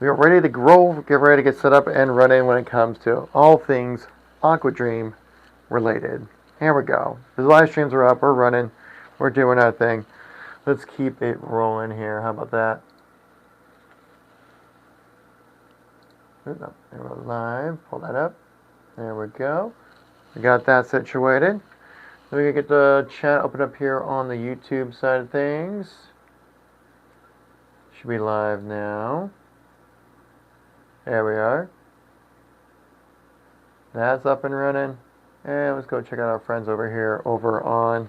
We are ready to grow, get ready to get set up and running when it comes to all things Aquadream related. Here we go. The live streams are up. We're running. We're doing our thing. Let's keep it rolling here. How about that? There we're live. Pull that up. There we go. We got that situated. Then we can get the chat open up here on the YouTube side of things. Should be live now. There we are. That's up and running. And let's go check out our friends over here over on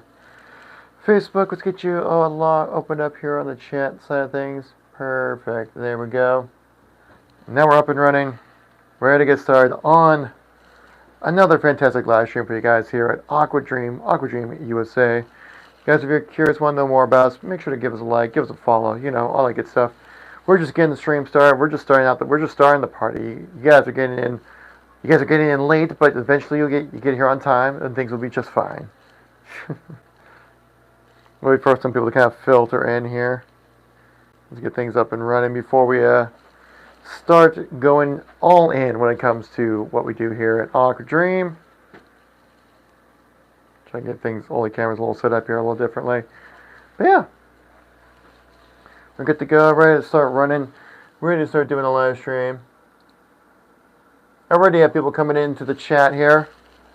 Facebook. Let's get you a log opened up here on the chat side of things. Perfect. There we go. Now we're up and running. Ready to get started on another fantastic live stream for you guys here at Aquadream USA. Guys, if you're curious, want to know more about us, make sure to give us a like, give us a follow, you know, all that good stuff. We're just getting the stream started. We're just starting the party. You guys are getting in. You guys are getting in late, but eventually you get here on time, and things will be just fine. We'll wait for some people to kind of filter in here. Let's get things up and running before we start going all in when it comes to what we do here at Aquadream. Try to get things, all the cameras a little set up here a little differently. But yeah. We're good to go, ready to start running, ready to start doing a live stream. I already have people coming into the chat here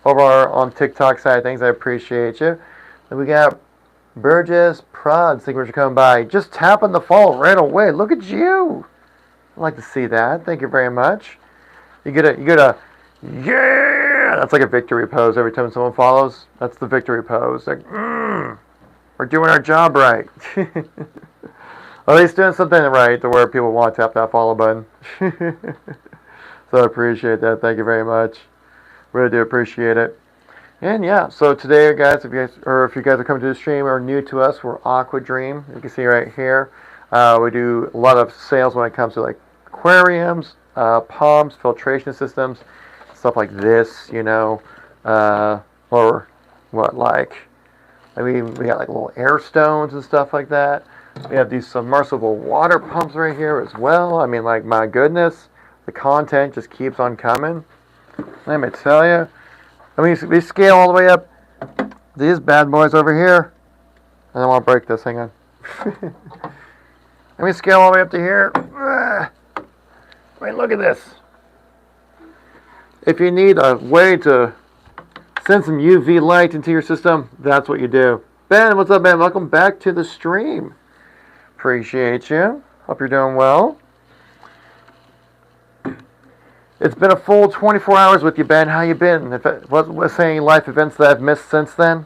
over on TikTok side of things. I appreciate you. And we got Burgess Prods, thank you for coming by. Just tapping the follow right away. Look at you. I'd like to see that. Thank you very much. You get a yeah. That's like a victory pose every time someone follows. That's the victory pose. Like, we're doing our job right. At least doing something right to where people want to tap that follow button. So I appreciate that. Thank you very much. Really do appreciate it. And yeah, so today, guys, if you guys are coming to the stream or new to us, we're Aquadream. You can see right here. We do a lot of sales when it comes to like aquariums, pumps, filtration systems, stuff like this, you know, or what like. I mean, we got like little air stones and stuff like that. We have these submersible water pumps right here as well. I mean, like, my goodness, the content just keeps on coming. Let me tell you. I mean, we scale all the way up. These bad boys over here. I don't want to break this. Hang on. Let me scale all the way up to here. I mean, look at this. If you need a way to send some UV light into your system, that's what you do. Ben, what's up, Ben? Welcome back to the stream. Appreciate you. Hope you're doing well. It's been a full 24 hours with you, Ben. How you been? What's any life events that I've missed since then?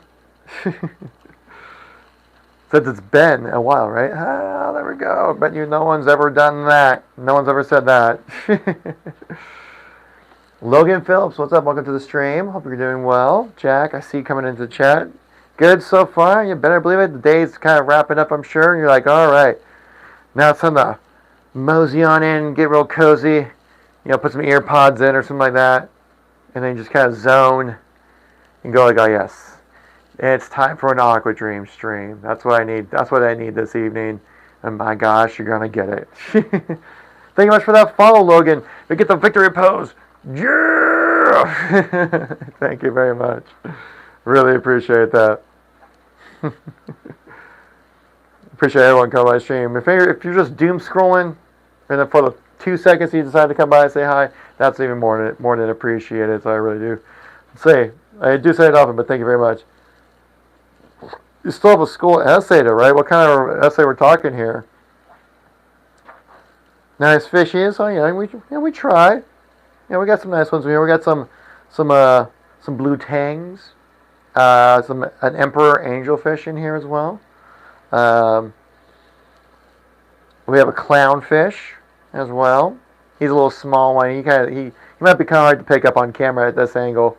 Since it's been a while, right? Ah, there we go. Bet you no one's ever done that. No one's ever said that. Logan Phillips, what's up? Welcome to the stream. Hope you're doing well. Jack, I see you coming into the chat. Good so far. You better believe it. The day's kind of wrapping up, I'm sure. You're like, all right. Now it's time to mosey on in, get real cozy. You know, put some ear pods in or something like that. And then just kind of zone and go like, oh, yes. It's time for an Aquadream stream. That's what I need. That's what I need this evening. And my gosh, you're going to get it. Thank you much for that follow, Logan. We get the victory pose. Yeah! Thank you very much. Really appreciate that. Appreciate everyone coming by the stream. If you're just doom scrolling, and then for the 2 seconds you decide to come by and say hi, that's even more than appreciated. So I really do I do say it often, but thank you very much. You still have a school essay to write. What kind of essay we're talking here? Nice fishies. Oh yeah, we try. Yeah, we got some nice ones here. We got some blue tangs. An emperor angelfish in here as well. We have a clownfish as well. He's a little small one. He might be kind of hard to pick up on camera at this angle.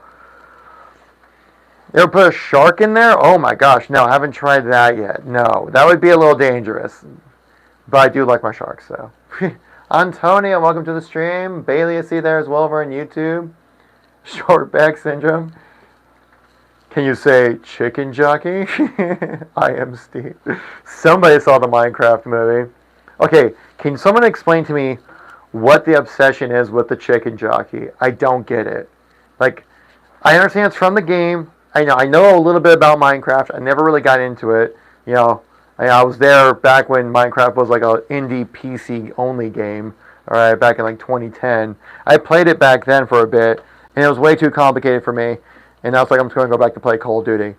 You ever put a shark in there? Oh my gosh, no, I haven't tried that yet. No, that would be a little dangerous. But I do like my sharks, so. Antonia, welcome to the stream. Bailey, I see there as well over on YouTube. Short back syndrome. Can you say chicken jockey? I am Steve. Somebody saw the Minecraft movie. Okay, can someone explain to me what the obsession is with the chicken jockey. I don't get it. Like, I understand it's from the game. I know a little bit about Minecraft. I never really got into it. You know, I was there back when Minecraft was like a indie PC only game. All right, back in like 2010. I played it back then for a bit, and it was way too complicated for me. And I was like, I'm just going to go back to play Call of Duty.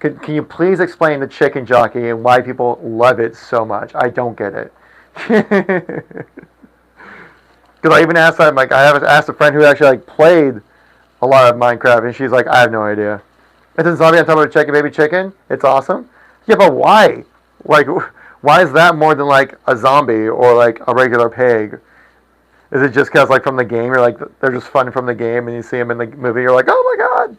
Can you please explain the chicken jockey and why people love it so much? I don't get it. Because I even asked them, like, I have asked a friend who actually like played a lot of Minecraft, and she's like, I have no idea. It's a zombie on top of a chicken, baby chicken. It's awesome. Yeah, but why? Like, why is that more than like a zombie or like a regular pig? Is it just because like from the game, you're like they're just fun from the game, and you see them in the movie, you're like, oh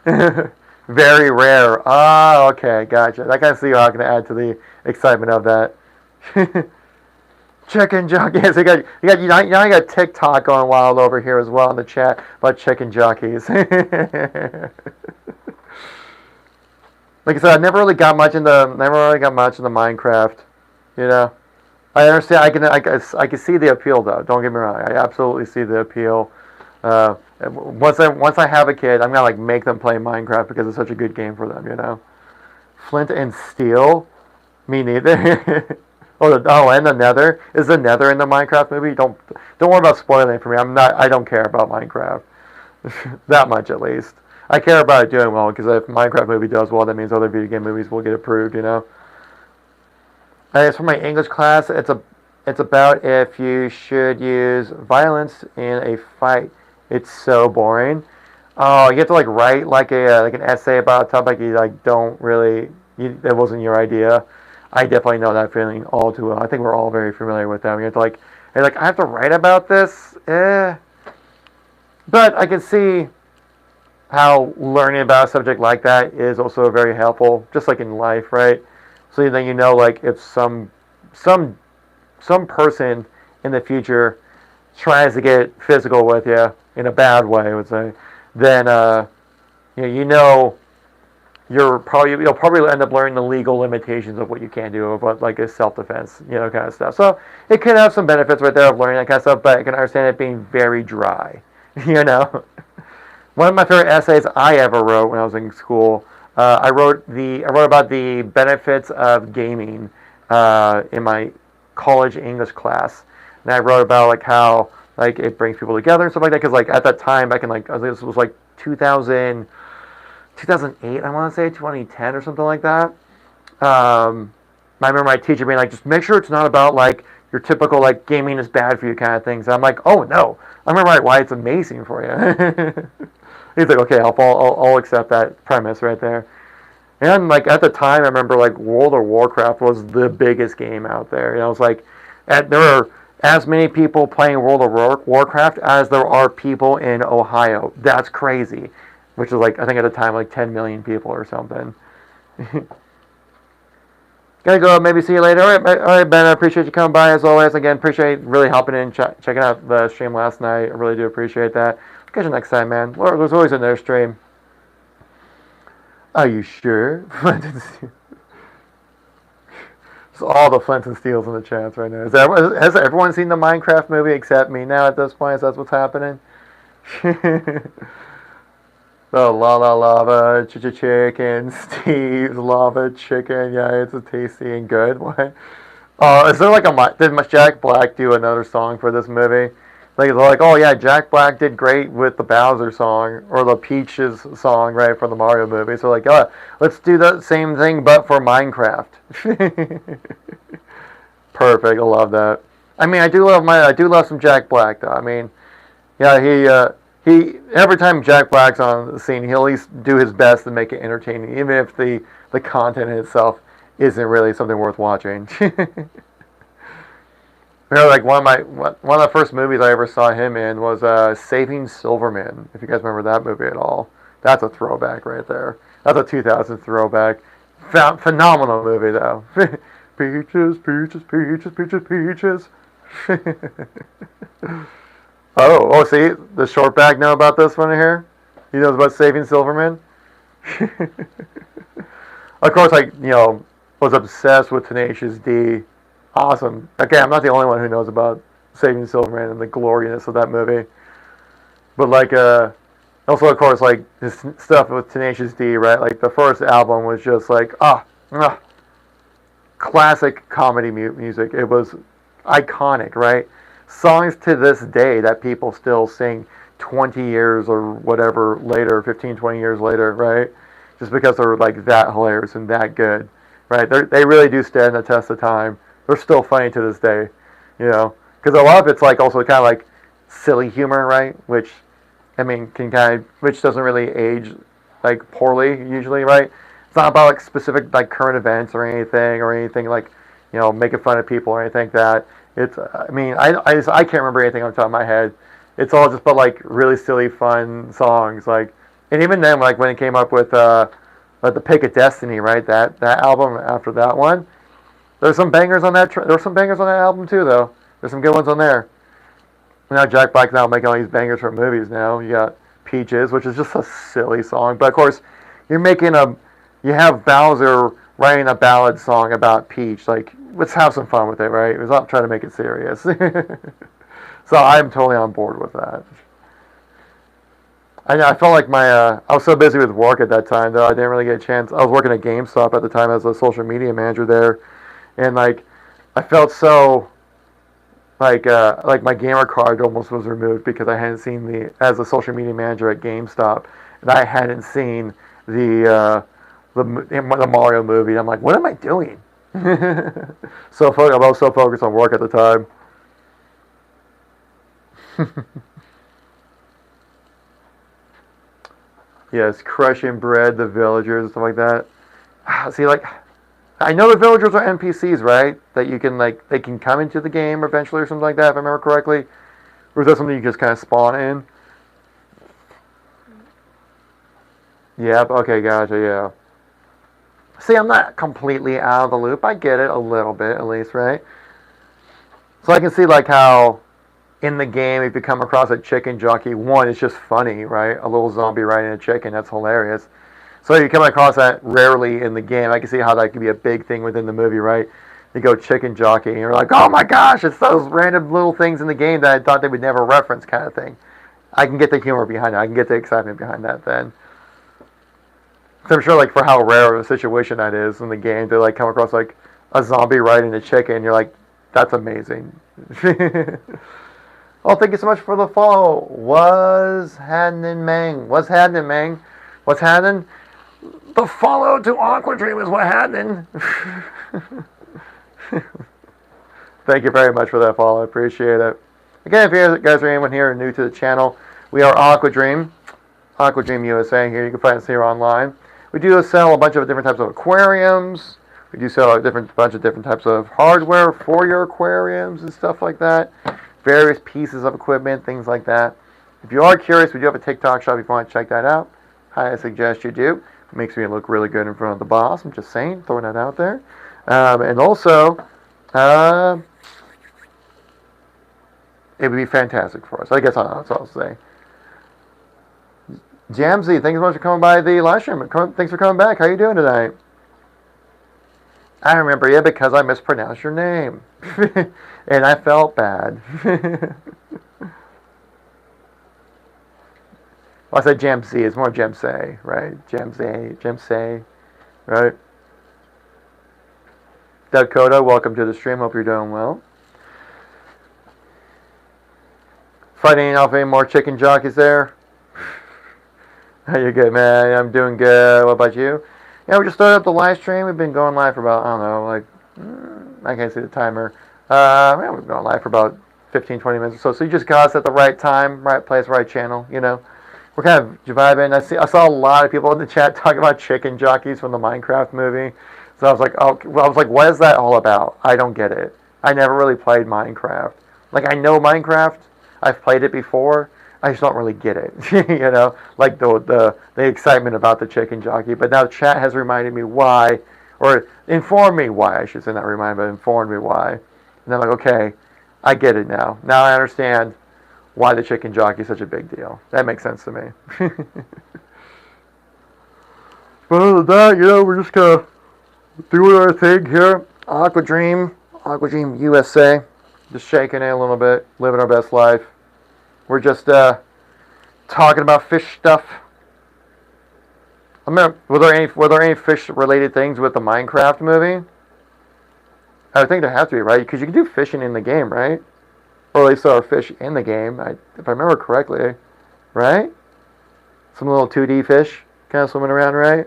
my god. Very rare. Ah, okay, gotcha. I can see how I can add to the excitement of that. Chicken jockeys. Now you got TikTok going wild over here as well in the chat about chicken jockeys. Like I said, I never really got much into Minecraft. You know, I understand. I can see the appeal though. Don't get me wrong. I absolutely see the appeal. Once I have a kid, I'm gonna like make them play Minecraft because it's such a good game for them. You know, Flint and Steel. Me neither. And the Nether. Is the Nether in the Minecraft movie? Don't worry about spoiling it for me. I don't care about Minecraft that much at least. I care about it doing well because if Minecraft movie does well, that means other video game movies will get approved. You know. As for my English class, it's about if you should use violence in a fight. It's so boring. Oh, you have to like write like an essay about a topic you like don't really. That wasn't your idea. I definitely know that feeling all too well. I think we're all very familiar with that. You have to I have to write about this. But I can see how learning about a subject like that is also very helpful, just like in life, right? So then you know, like if some person in the future tries to get physical with you in a bad way, I would say, then you know you'll probably end up learning the legal limitations of what you can do about like a self-defense, kind of stuff. So it could have some benefits right there of learning that kind of stuff, but I can understand it being very dry. One of my favorite essays I ever wrote when I was in school, I wrote about the benefits of gaming in my college English class, and I wrote about like how like it brings people together and stuff like that. Because like at that time back in like I think this was like 2008, I want to say 2010 or something like that. I remember my teacher being like, just make sure it's not about like your typical like gaming is bad for you kind of things. And I'm like, oh no, I'm gonna write why it's amazing for you. He's like, okay, I'll accept that premise right there. And like at the time, I remember like World of Warcraft was the biggest game out there. It was like there are as many people playing World of Warcraft as there are people in Ohio. That's crazy. Which is like, I think at the time, like 10 million people or something. Gotta go, maybe see you later. All right, Ben, I appreciate you coming by as always. Again, appreciate really helping in, checking out the stream last night. I really do appreciate that. Catch you next time, man. There's always another stream. Are you sure? It's all the Flint and Steels in the chats right now. Has everyone seen the Minecraft movie except me now at this point? So that's what's happening? Oh, lava, chicken, Steve's lava chicken. Yeah, it's tasty and good. What? Is there like did Jack Black do another song for this movie? Like, they're like, oh yeah, Jack Black did great with the Bowser song or the Peaches song, right, from the Mario movie. So like, let's do the same thing but for Minecraft. Perfect. I love that. I mean, I do love some Jack Black though. I mean, yeah, he every time Jack Black's on the scene, he'll at least do his best to make it entertaining, even if the content in itself isn't really something worth watching. Like one of the first movies I ever saw him in was Saving Silverman. If you guys remember that movie at all, that's a throwback right there. That's a 2000 throwback. Phenomenal movie though. Peaches, peaches, peaches, peaches, peaches. Oh, see, the short bag know about this one here? He knows about Saving Silverman? Of course, was obsessed with Tenacious D. Awesome. Okay, I'm not the only one who knows about Saving Silverman and the gloriousness of that movie. But like, also of course like this stuff with Tenacious D, right? Like the first album was just like classic comedy music. It was iconic, right? Songs to this day that people still sing 20 years or whatever later, 15, 20 years later, right? Just because they're like that hilarious and that good, right? They really do stand the test of time. They're still funny to this day, you know? Because a lot of it's like also kind of like silly humor, right? Which, I mean, which doesn't really age like poorly usually, right? It's not about like specific like current events or anything like, you know, making fun of people or anything like that. It's, I mean, I can't remember anything on the top of my head. It's all just about like really silly, fun songs, like, and even then, like when it came up with like the Pick of Destiny, right? That album after that one, there's some bangers on that. There's some bangers on that album too, though. There's some good ones on there. Now Jack Black's now making all these bangers for movies. Now you got Peaches, which is just a silly song, but of course, you have Bowser writing a ballad song about Peach. Like, let's have some fun with it, right? Let's not try to make it serious. So I'm totally on board with that. I felt like I was so busy with work at that time that I didn't really get a chance. I was working at GameStop at the time as a social media manager there, and like I felt so like my gamer card almost was removed because I hadn't seen as a social media manager at GameStop, and I hadn't seen the Mario movie. I'm like, what am I doing? I was so focused on work at the time. Yes, crushing bread, the villagers, and stuff like that. See, like, I know the villagers are NPCs, right? That you can, like, they can come into the game eventually or something like that, if I remember correctly. Or is that something you just kind of spawn in? Yep, okay, gotcha, yeah. See, I'm not completely out of the loop. I get it a little bit, at least, right? So I can see, like, how in the game, if you come across a chicken jockey, one, it's just funny, right? A little zombie riding a chicken, that's hilarious. So you come across that rarely in the game. I can see how that could be a big thing within the movie, right? You go chicken jockey, and you're like, oh my gosh, it's those random little things in the game that I thought they would never reference, kind of thing. I can get the humor behind it. I can get the excitement behind that then. So I'm sure, like, for how rare of a situation that is in the game to, like, come across, like, a zombie riding a chicken, you're like, that's amazing. Oh, thank you so much for the follow. What's happening, Mang? What's happening, Mang? What's happening? The follow to Aquadream is what happening. Thank you very much for that follow. I appreciate it. Again, if you guys are anyone here new to the channel, we are Aquadream USA. Here you can find us here online. We do sell a bunch of different types of aquariums. We do sell a bunch of different types of hardware for your aquariums and stuff like that. Various pieces of equipment, things like that. If you are curious, we do have a TikTok shop if you want to check that out. I suggest you do. It makes me look really good in front of the boss. I'm just saying, throwing that out there. And also, it would be fantastic for us. I guess that's all I'll say. Jamsy, thanks so much for coming by the live stream. Thanks for coming back. How are you doing tonight? I remember you because I mispronounced your name. And I felt bad. Well, I said Jamsy. It's more Jamsay, right? Jamsay, right? Dakota, welcome to the stream. Hope you're doing well. Fighting off any more chicken jockeys there? You're good, man. I'm doing good. What about you? Yeah, we just started up the live stream. We've been going live for about, I don't know, like, I can't see the timer. Yeah, we've been going live for about 15, 20 minutes or so. So you just got us at the right time, right place, right channel, you know. We're kind of vibing. I saw a lot of people in the chat talking about chicken jockeys from the Minecraft movie. So I was like, oh, well, I was like, what is that all about? I don't get it. I never really played Minecraft. Like, I know Minecraft. I've played it before. I just don't really get it, you know, like the excitement about the chicken jockey. But now chat has reminded me why, or informed me why. I should say not remind, but informed me why. And I'm like, okay, I get it now. Now I understand why the chicken jockey is such a big deal. That makes sense to me. But other than that, you know, we're just gonna do our thing here. Aquadream USA. Just shaking it a little bit, living our best life. We're just talking about fish stuff. I remember, were there any fish related things with the Minecraft movie? I would think there have to be, right? Because you can do fishing in the game, right? Or at least there are fish in the game, if I remember correctly, right? Some little 2D fish kind of swimming around, right?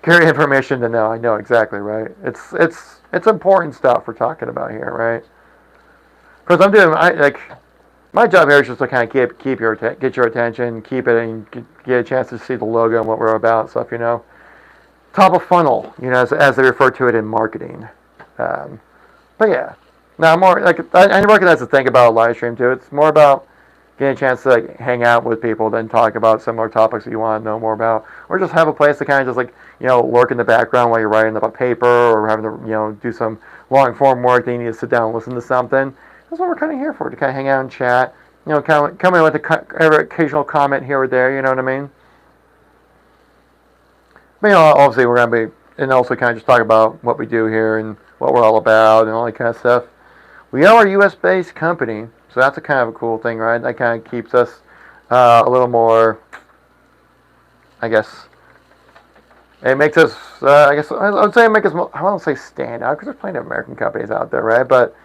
Carry information to know. I know exactly, right? It's important stuff we're talking about here, right? Because my job here is just to kind of get your attention, keep it, and get a chance to see the logo and what we're about, stuff, you know. Top of funnel, you know, as they refer to it in marketing. But yeah, now more like I recognize the thing about a live stream too. It's more about getting a chance to like hang out with people than talk about similar topics that you want to know more about, or just have a place to kind of just like, you know, lurk in the background while you're writing up a paper or having to, you know, do some long form work that you need to sit down and listen to something. That's what we're kind of here for, to kind of hang out and chat. You know, kind of come in with an occasional comment here or there. You know what I mean? But, you know, obviously we're gonna be, and also kind of just talk about what we do here and what we're all about and all that kind of stuff. We are a U.S.-based company, so that's a kind of a cool thing, right? That kind of keeps us a little more, I guess. It makes us, I guess, I would say it makes us, I won't say stand out, because there's plenty of American companies out there, right? But,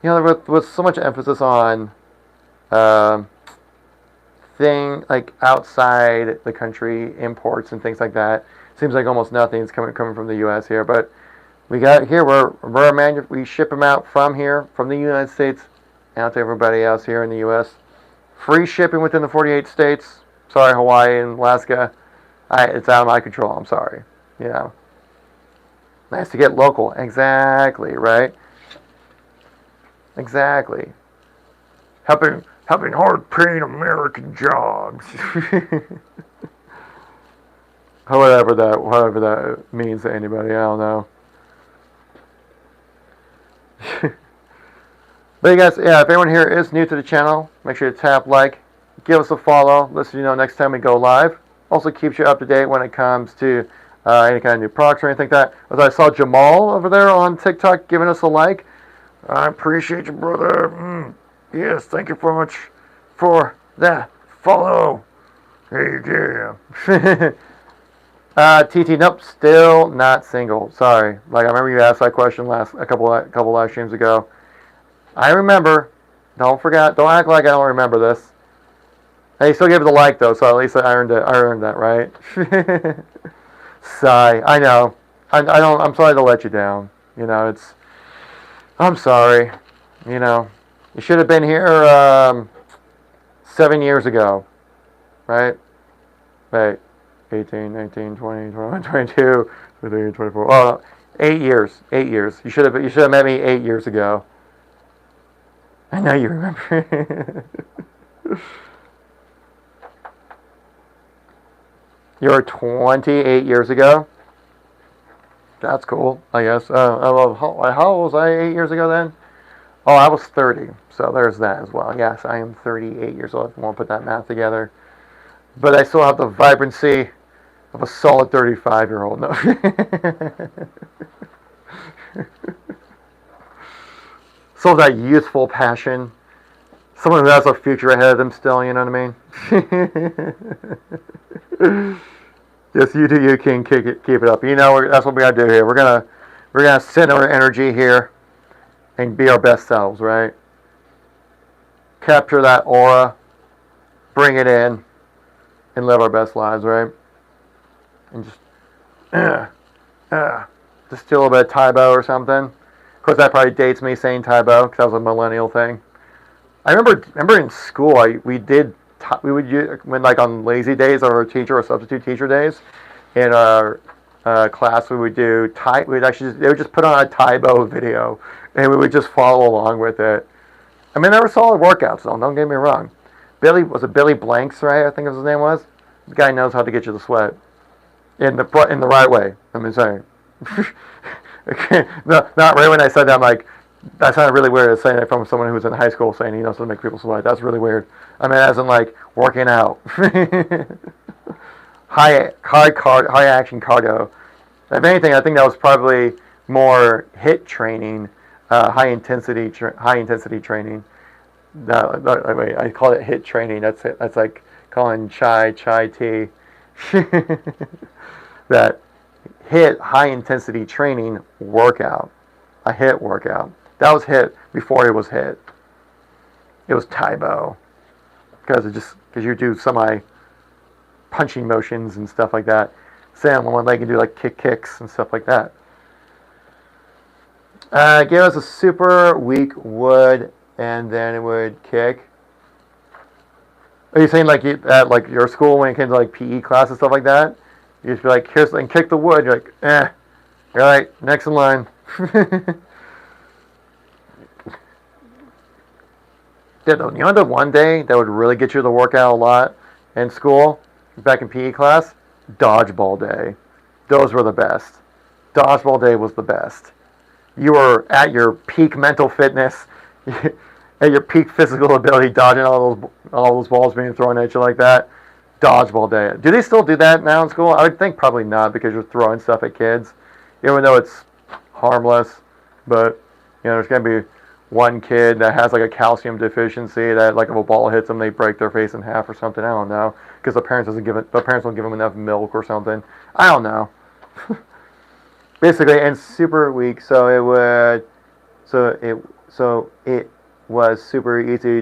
you know, with so much emphasis on like outside the country, imports and things like that, seems like almost nothing is coming from the U.S. here. But we got here, we ship them out from here, from the United States, out to everybody else here in the U.S. Free shipping within the 48 states. Sorry, Hawaii and Alaska. It's out of my control. I'm sorry. You know. Nice to get local. Exactly, right? Exactly. Helping hard-paying American jobs. Whatever that means to anybody, I don't know. But you guys, yeah, if anyone here is new to the channel, make sure to tap like, give us a follow, let us know next time we go live. Also keeps you up to date when it comes to any kind of new products or anything like that. As I saw Jamal over there on TikTok giving us a like. I appreciate you, brother. Yes, thank you very much for that follow. Hey, yeah. TT, nope, still not single. Sorry. Like, I remember you asked that question a couple live streams ago. I remember. Don't forget. Don't act like I don't remember this. Hey, you still gave it a like though, so at least I earned it. I earned that, right? Sigh. I know. I'm sorry to let you down. You know, I'm sorry. You know, you should have been here 7 years ago, right? Wait, 18, 19, 20, 21, 22, 23, 24. Oh, 8 years. 8 years. You should have met me 8 years ago. I know you remember. You were 28 years ago. That's cool, I guess. How old was I 8 years ago then? Oh, I was 30. So there's that as well. Yes, I am 38 years old. If you want to put that math together. But I still have the vibrancy of a solid 35-year-old. No. Still that youthful passion. Someone who has a future ahead of them still, you know what I mean? Yes, you do, you can keep it up. You know, that's what we gotta do here. We're gonna send our energy here and be our best selves, right? Capture that aura, bring it in, and live our best lives, right? And just do a little bit of Tybo or something. Of course, that probably dates me saying Tybo because that was a millennial thing. I remember in school we would use, when like on lazy days or teacher or substitute teacher days in our class we would do they would just put on a Tybo video and we would just follow along with it. I mean, they were solid workouts though, don't get me wrong. Billy Blanks, right? I think his name was. The guy knows how to get you to sweat in the right way. I mean, sorry. No, not right when I said that. I'm like, that sounded really weird saying it from someone who was in high school saying he knows how to make people sweat. That's really weird. I mean, as in like working out. high action cardio. If anything, I think that was probably more HIIT training high intensity training. Wait, I call it HIT training. That's it. That's like calling chai tea. That HIT, high intensity training workout. A HIT workout. That was HIT before it was HIT. It was Taibo, because you do semi punching motions and stuff like that. Sam on one leg can do like kicks and stuff like that. Give us a super weak wood and then it would kick. Are you saying like at like your school when it came to like PE class and stuff like that? You just be like, here's and kick the wood. You're like, all right, next in line. Yeah, you know the one day that would really get you to work out a lot in school, back in PE class? Dodgeball day. Those were the best. Dodgeball day was the best. You were at your peak mental fitness, at your peak physical ability, dodging all those balls being thrown at you like that. Dodgeball day. Do they still do that now in school? I would think probably not, because you're throwing stuff at kids, even though it's harmless. But there's gonna be one kid that has like a calcium deficiency that like if a ball hits them, they break their face in half or something. I don't know, because the parents don't give them enough milk or something. I don't know. Basically, and super weak, so it was super easy,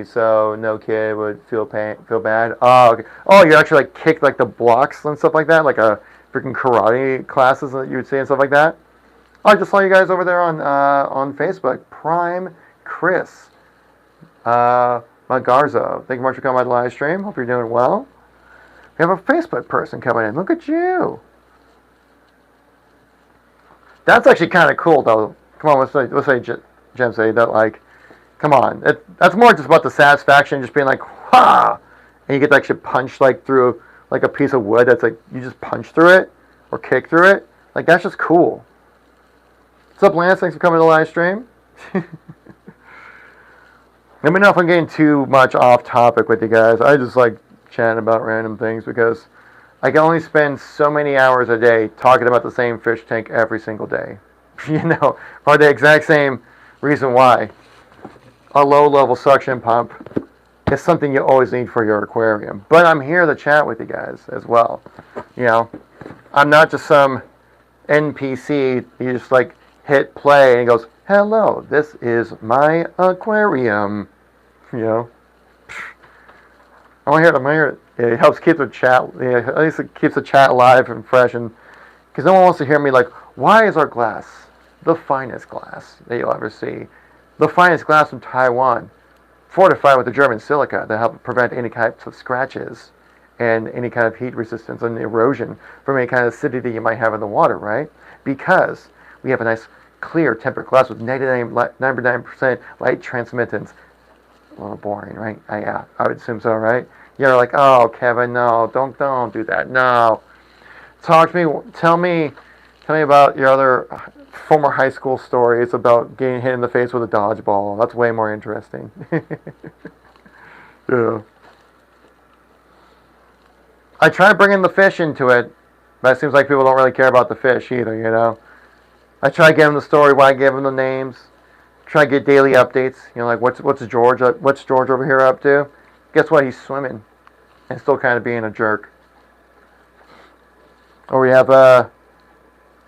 so no kid would feel bad. Oh, okay. Oh, you actually like kick like the blocks and stuff like that, like a freaking karate classes that you would see and stuff like that. Oh, I just saw you guys over there on Facebook. Prime Chris Magarzo. Thank you much for coming by the live stream. Hope you're doing well. We have a Facebook person coming in. Look at you. That's actually kind of cool, though. Come on, let's say Jem say that, like, come on. That's more just about the satisfaction, just being like, ha! And you get to actually punch, like, through, like, a piece of wood that's, like, you just punch through it or kick through it. Like, that's just cool. What's up, Lance? Thanks for coming to the live stream. Let me know if I'm getting too much off topic with you guys. I just like chatting about random things because I can only spend so many hours a day talking about the same fish tank every single day. Or the exact same reason why a low-level suction pump is something you always need for your aquarium. But I'm here to chat with you guys as well. I'm not just some NPC. You just like hit play and it goes, hello, this is my aquarium. I want to hear it. It helps keep the chat. At least it keeps the chat alive and fresh, and because no one wants to hear me like, why is our glass the finest glass that you'll ever see? The finest glass from Taiwan, fortified with the German silica to help prevent any types of scratches and any kind of heat resistance and erosion from any kind of acidity you might have in the water, right? Because we have a nice clear tempered glass with 99% light transmittance. A little boring, right? I would assume so, right? You're like, oh, Kevin, no, don't do that, no. Tell me about your other former high school stories about getting hit in the face with a dodgeball. That's way more interesting. Yeah. I try bringing the fish into it, but it seems like people don't really care about the fish either, I try to give them the story, why I give them the names. Try to get daily updates. Like what's George over here up to? Guess what? He's swimming and still kind of being a jerk. Or we have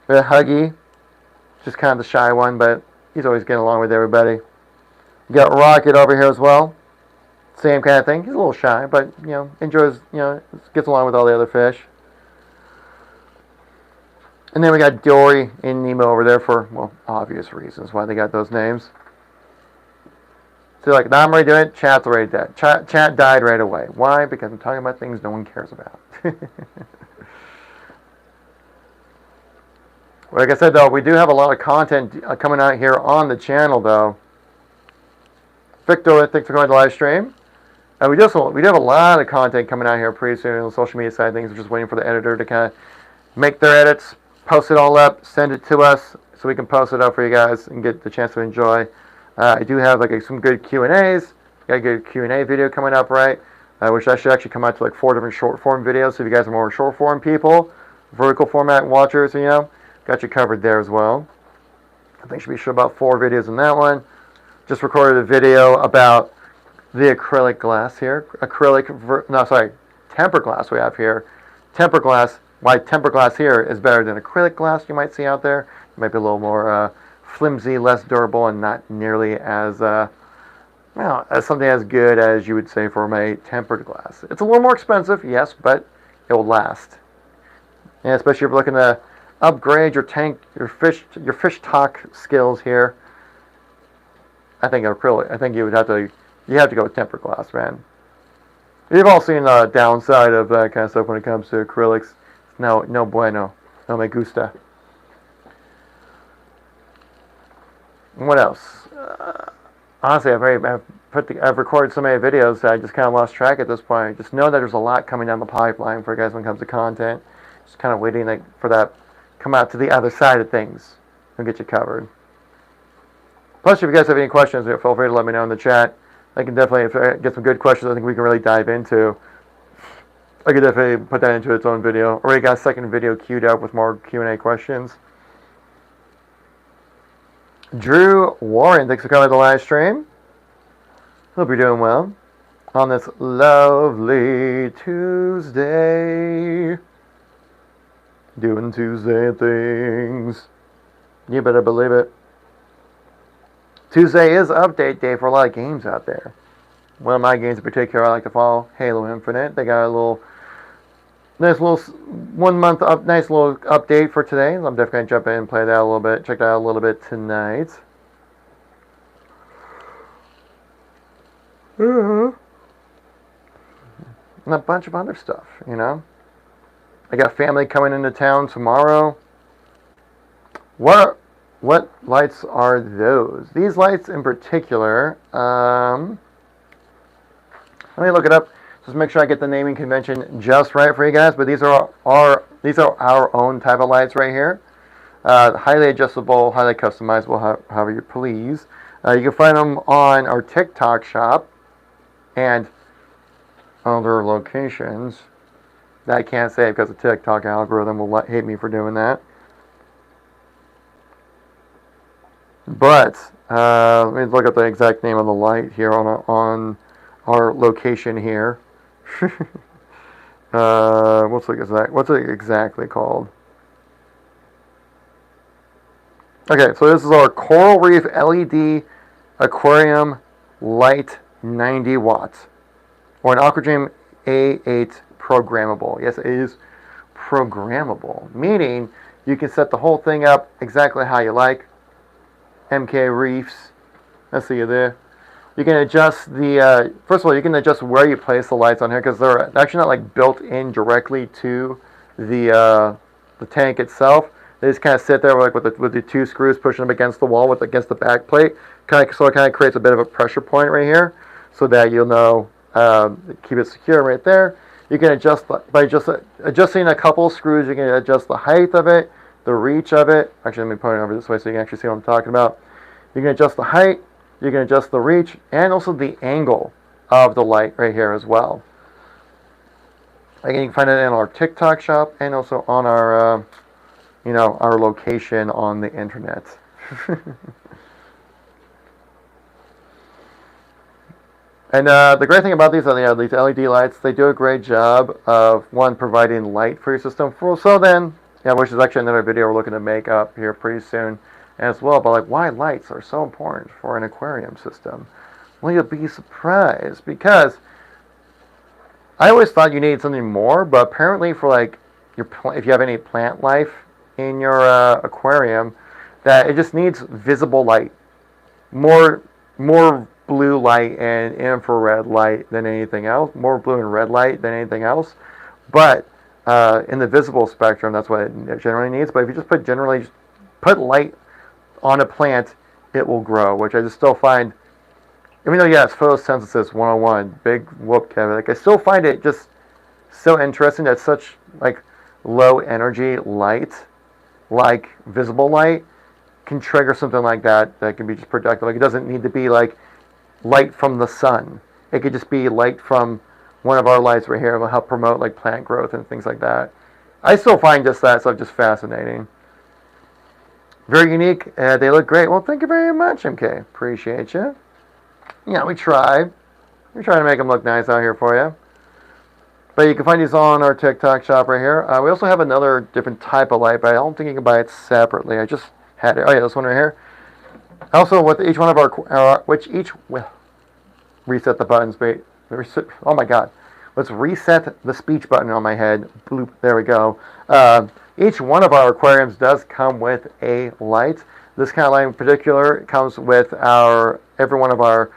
Huggy, just kind of the shy one, but he's always getting along with everybody. You got Rocket over here as well. Same kind of thing. He's a little shy, but enjoys. Gets along with all the other fish. And then we got Dory and Nemo over there for, obvious reasons why they got those names. So like, now I'm ready to do it, chat's already dead. Chat died right away. Why? Because I'm talking about things no one cares about. Like I said, though, we do have a lot of content coming out here on the channel, though. Victor, thanks for going to the live stream. We do have a lot of content coming out here pretty soon on the social media side of things. We're just waiting for the editor to kind of make their edits, post it all up, send it to us so we can post it up for you guys and get the chance to enjoy. I do have like some good Q&As. Got a good Q&A video coming up, right? Which I should actually come out to like 4 different short form videos. So if you guys are more short form people, vertical format watchers, got you covered there as well. I think should be about 4 videos in that one. Just recorded a video about the acrylic glass here. Tempered glass we have here. Tempered glass, why tempered glass here is better than acrylic glass you might see out there. It might be a little more flimsy, less durable, and not nearly as, as something as good as you would say from a tempered glass. It's a little more expensive, yes, but it will last. And especially if you're looking to upgrade your tank, your fish talk skills here. I think acrylic. I think you have to go with tempered glass, man. You've all seen the downside of that kind of stuff when it comes to acrylics. No bueno, no me gusta. What else? Honestly, I've recorded so many videos that I just kind of lost track at this point. Just know that there's a lot coming down the pipeline for you guys when it comes to content. Just kind of waiting for that come out to the other side of things and get you covered. Plus, if you guys have any questions, feel free to let me know in the chat. I can definitely, if I get some good questions I think we can really dive into, I could definitely put that into its own video. Already got a second video queued up with more Q&A questions. Drew Warren, thanks for coming to the live stream. Hope you're doing well on this lovely Tuesday. Doing Tuesday things. You better believe it. Tuesday is update day for a lot of games out there. One of my games in particular I like to follow, Halo Infinite. They got a nice little 1 month nice little update for today. I'm definitely going to jump in and play that a little bit. Check that out a little bit tonight. And a bunch of other stuff, you know. I got family coming into town tomorrow. What lights are those? These lights in particular, let me look it up. Just make sure I get the naming convention just right for you guys. But these are our own type of lights right here. Highly adjustable, highly customizable, however you please. You can find them on our TikTok shop and other locations that I can't say because the TikTok algorithm will hate me for doing that. But let me look at the exact name of the light here on our location here. What's it exactly called? Okay, so this is our Coral Reef LED aquarium light, 90 watts, or an Aquadream A8 programmable. Yes, it is programmable, meaning you can set the whole thing up exactly how you like. MK Reefs, I see you there. You can adjust the, first of all, you can adjust where you place the lights on here because they're actually not like built in directly to the tank itself. They just kind of sit there with the 2 screws pushing them against the wall against the back plate. So it kind of creates a bit of a pressure point right here so that you'll know, keep it secure right there. You can adjust, by just adjusting a couple of screws, you can adjust the height of it, the reach of it. Actually, let me point it over this way so you can actually see what I'm talking about. You can adjust the height, you can adjust the reach, and also the angle of the light right here as well. Again, you can find it in our TikTok shop and also on our, our location on the internet. And the great thing about these are these LED lights. They do a great job of, one, providing light for your system. Which is actually another video we're looking to make up here pretty soon as well. But like, why lights are so important for an aquarium system? Well, you'll be surprised because I always thought you needed something more, but apparently for like if you have any plant life in your aquarium, that it just needs visible light, more blue light and infrared light than anything else, more blue and red light than anything else. But in the visible spectrum, that's what it generally needs. But if you just put light on a plant, it will grow, which I just still find, even though, it's photosynthesis 101, big whoop, Kevin, like I still find it just so interesting that such like low energy light, like visible light, can trigger something like that can be just productive. Like it doesn't need to be like light from the sun. It could just be light from one of our lights right here. It will help promote like plant growth and things like that. I still find just that stuff just fascinating. Very unique. They look great. Well, thank you very much, MK. Appreciate you. Yeah, we tried. We're trying to make them look nice out here for you. But you can find these all on our TikTok shop right here. We also have another different type of light, but I don't think you can buy it separately. I just had it. Oh yeah, this one right here. Also, with each one of our, well, reset the buttons. Oh my God. Let's reset the speech button on my head. Bloop. There we go. Each one of our aquariums does come with a light. This kind of light in particular comes with every one of our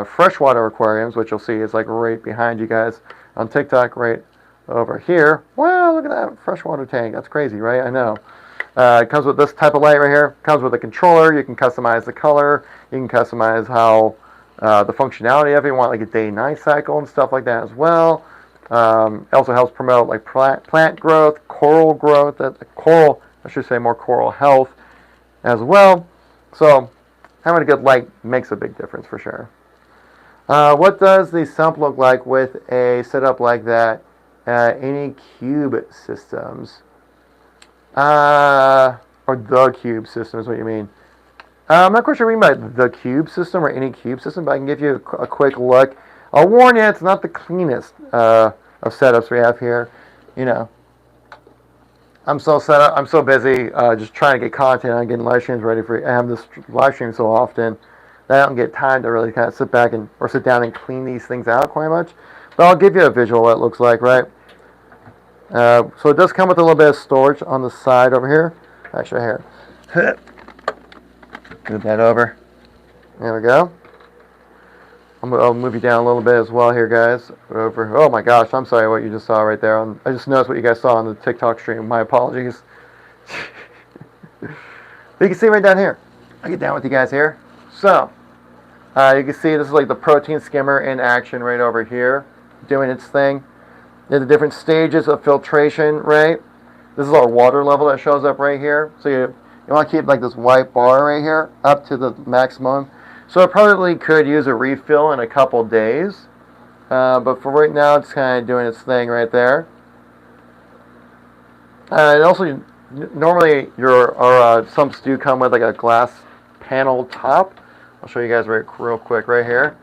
freshwater aquariums, which you'll see is like right behind you guys on TikTok, right over here. Wow, look at that freshwater tank. That's crazy, right? I know. It comes with this type of light right here. It comes with a controller. You can customize the color. You can customize how the functionality of it. You want like a day-night cycle and stuff like that as well. It also helps promote like plant growth, coral growth, I should say more coral health as well. So having a good light makes a big difference for sure. What does the sump look like with a setup like that? Any cube systems? Or the cube system is what you mean. I'm not quite sure what you mean by the cube system or any cube system, but I can give you a quick look. I'll warn you, it's not the cleanest of setups we have here. You know, I'm so busy just trying to get content. I'm getting live streams ready for. I have this live stream so often that I don't get time to really kind of sit down and clean these things out quite much. But I'll give you a visual what it looks like, right? So it does come with a little bit of storage on the side over here. Actually, here. Move that over. There we go. I'll move you down a little bit as well here, guys. Over. Oh my gosh, I'm sorry what you just saw right there. I just noticed what you guys saw on the TikTok stream. My apologies. But you can see right down here. I'll get down with you guys here. So, you can see this is like the protein skimmer in action right over here, doing its thing. There's the different stages of filtration, right? This is our water level that shows up right here. So you want to keep like this white bar right here up to the maximum. So it probably could use a refill in a couple days. But for right now, it's kind of doing its thing right there. And also, normally our sumps do come with like a glass panel top. I'll show you guys real quick right here.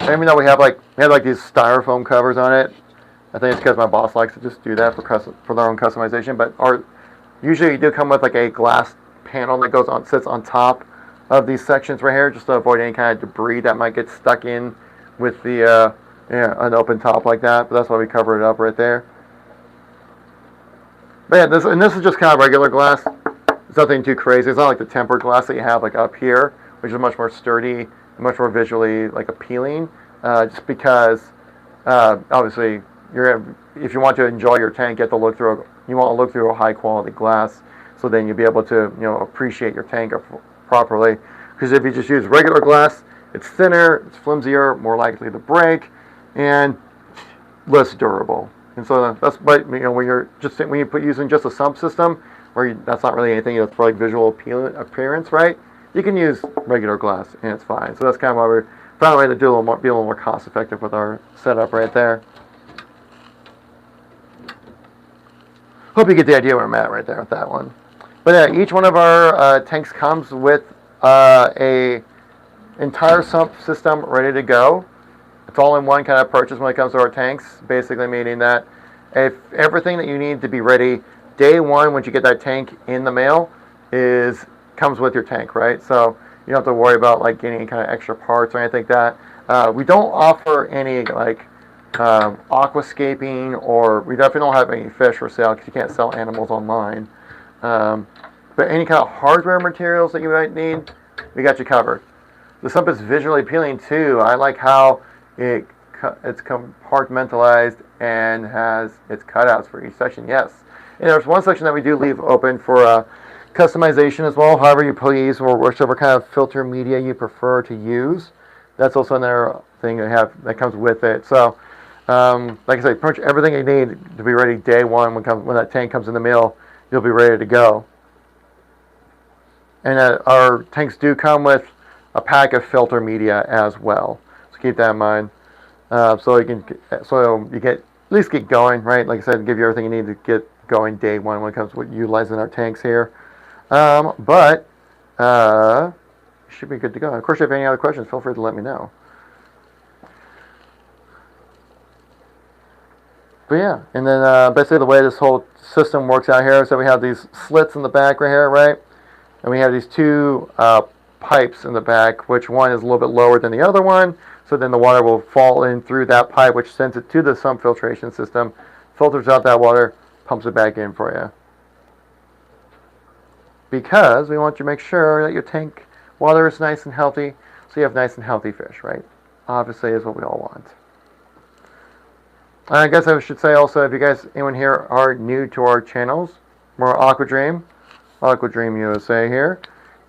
Even though we have like these styrofoam covers on it, I think it's because my boss likes to just do that for their own customization. But usually you do come with like a glass panel that sits on top of these sections right here, just to avoid any kind of debris that might get stuck in with the an open top like that. But that's why we cover it up right there. But yeah, this is just kind of regular glass. It's nothing too crazy. It's not like the tempered glass that you have like up here, which is much more sturdy, much more visually like appealing. Just because obviously if you want to enjoy your tank, you want to look through a high quality glass, so then you'll be able to appreciate your tank properly. Because if you just use regular glass, it's thinner, it's flimsier, more likely to break, and less durable. And so that's why when you're using just a sump system, that's not really anything that's for like visual appearance, right? You can use regular glass and it's fine. So that's kind of why we found a way to be a little more cost effective with our setup right there. Hope you get the idea where I'm at right there with that one. But yeah, each one of our tanks comes with a entire sump system ready to go. It's all in one kind of purchase when it comes to our tanks, basically meaning that if everything that you need to be ready day one once you get that tank in the mail comes with your tank, right? So you don't have to worry about like getting any kind of extra parts or anything like that. We don't offer any like aquascaping, or we definitely don't have any fish for sale because you can't sell animals online. But any kind of hardware materials that you might need, we got you covered. The sump is visually appealing too. I like how it's compartmentalized and has its cutouts for each section. Yes, and there's one section that we do leave open for customization as well. However you please, or whichever kind of filter media you prefer to use. That's also another thing that comes with it. So, like I said, pretty much everything you need to be ready day one when that tank comes in the mail, you'll be ready to go. And our tanks do come with a pack of filter media as well. So keep that in mind. So you can at least get going, right? Like I said, give you everything you need to get going day one when it comes to utilizing our tanks here. But should be good to go. Of course, if you have any other questions, feel free to let me know. But yeah, and then basically the way this whole system works out here, so we have these slits in the back right here, right? And we have these two pipes in the back, which one is a little bit lower than the other one. So then the water will fall in through that pipe, which sends it to the sump filtration system, filters out that water, pumps it back in for you. Because we want you to make sure that your tank water is nice and healthy, so you have nice and healthy fish, right? Obviously is what we all want. I guess I should say also, if you guys, anyone here are new to our channels, we're Aquadream USA here.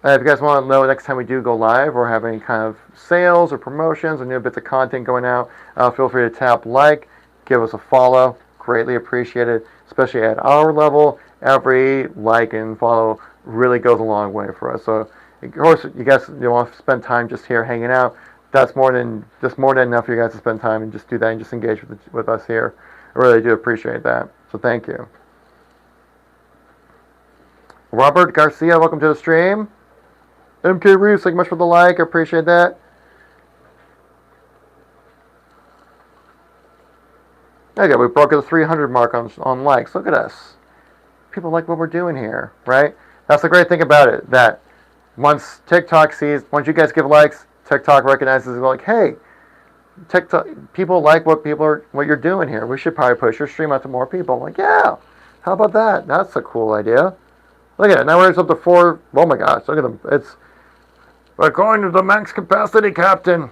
If you guys want to know next time we do go live or have any kind of sales or promotions or new bits of content going out, feel free to tap like, give us a follow. Greatly appreciated, especially at our level. Every like and follow really goes a long way for us. So, of course, you guys want to spend time just here hanging out. That's more than enough for you guys to spend time and just do that and just engage with us here. I really do appreciate that. So thank you. Robert Garcia, welcome to the stream. MK Reeves, thank you much for the like. I appreciate that. Okay, we broke the 300 mark on likes. Look at us. People like what we're doing here, right? That's the great thing about it, that once you guys give likes, TikTok recognizes it like, hey, TikTok people like what you're doing here. We should probably push your stream out to more people. I'm like, yeah, how about that? That's a cool idea. Look at it. Now we're up to 4. Oh my gosh, look at them. We're going to the max capacity, Captain.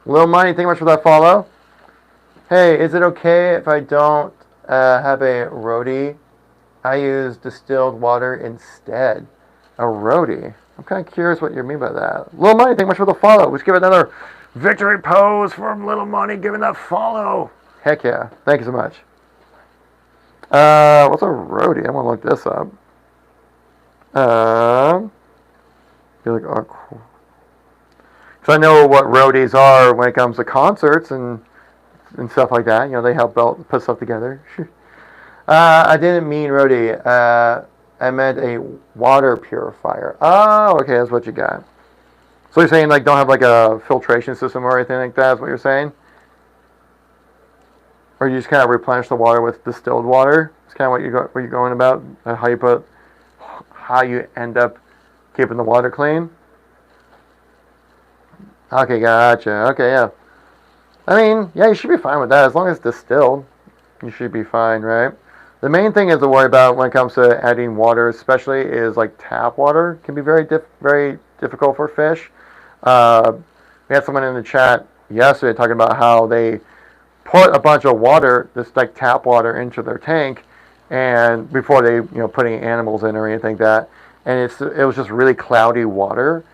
Lil Money, thank you much for that follow. Hey, is it okay if I don't have a roadie? I use distilled water instead. A roadie? I'm kind of curious what you mean by that. Lil Money, thank you much for the follow. Let's give it another victory pose from Lil Money giving that follow. Heck yeah. Thank you so much. What's a roadie? I want to look this up. Feel like, oh, cool. Because I know what roadies are when it comes to concerts and stuff like that. You know, they help put stuff together. I didn't mean roadie. I meant a water purifier. Oh, okay, that's what you got. So you're saying like don't have like a filtration system or anything like that? Is what you're saying? Or you just kind of replenish the water with distilled water? It's kind of what you're going about. How you end up keeping the water clean. Okay, gotcha. Okay, yeah. I mean, yeah, you should be fine with that as long as it's distilled. You should be fine, right? The main thing is to worry about when it comes to adding water, especially, is like tap water can be very difficult for fish. We had someone in the chat yesterday talking about how they put a bunch of water, this like tap water, into their tank, and before they put any animals in or anything like that, and it was just really cloudy water,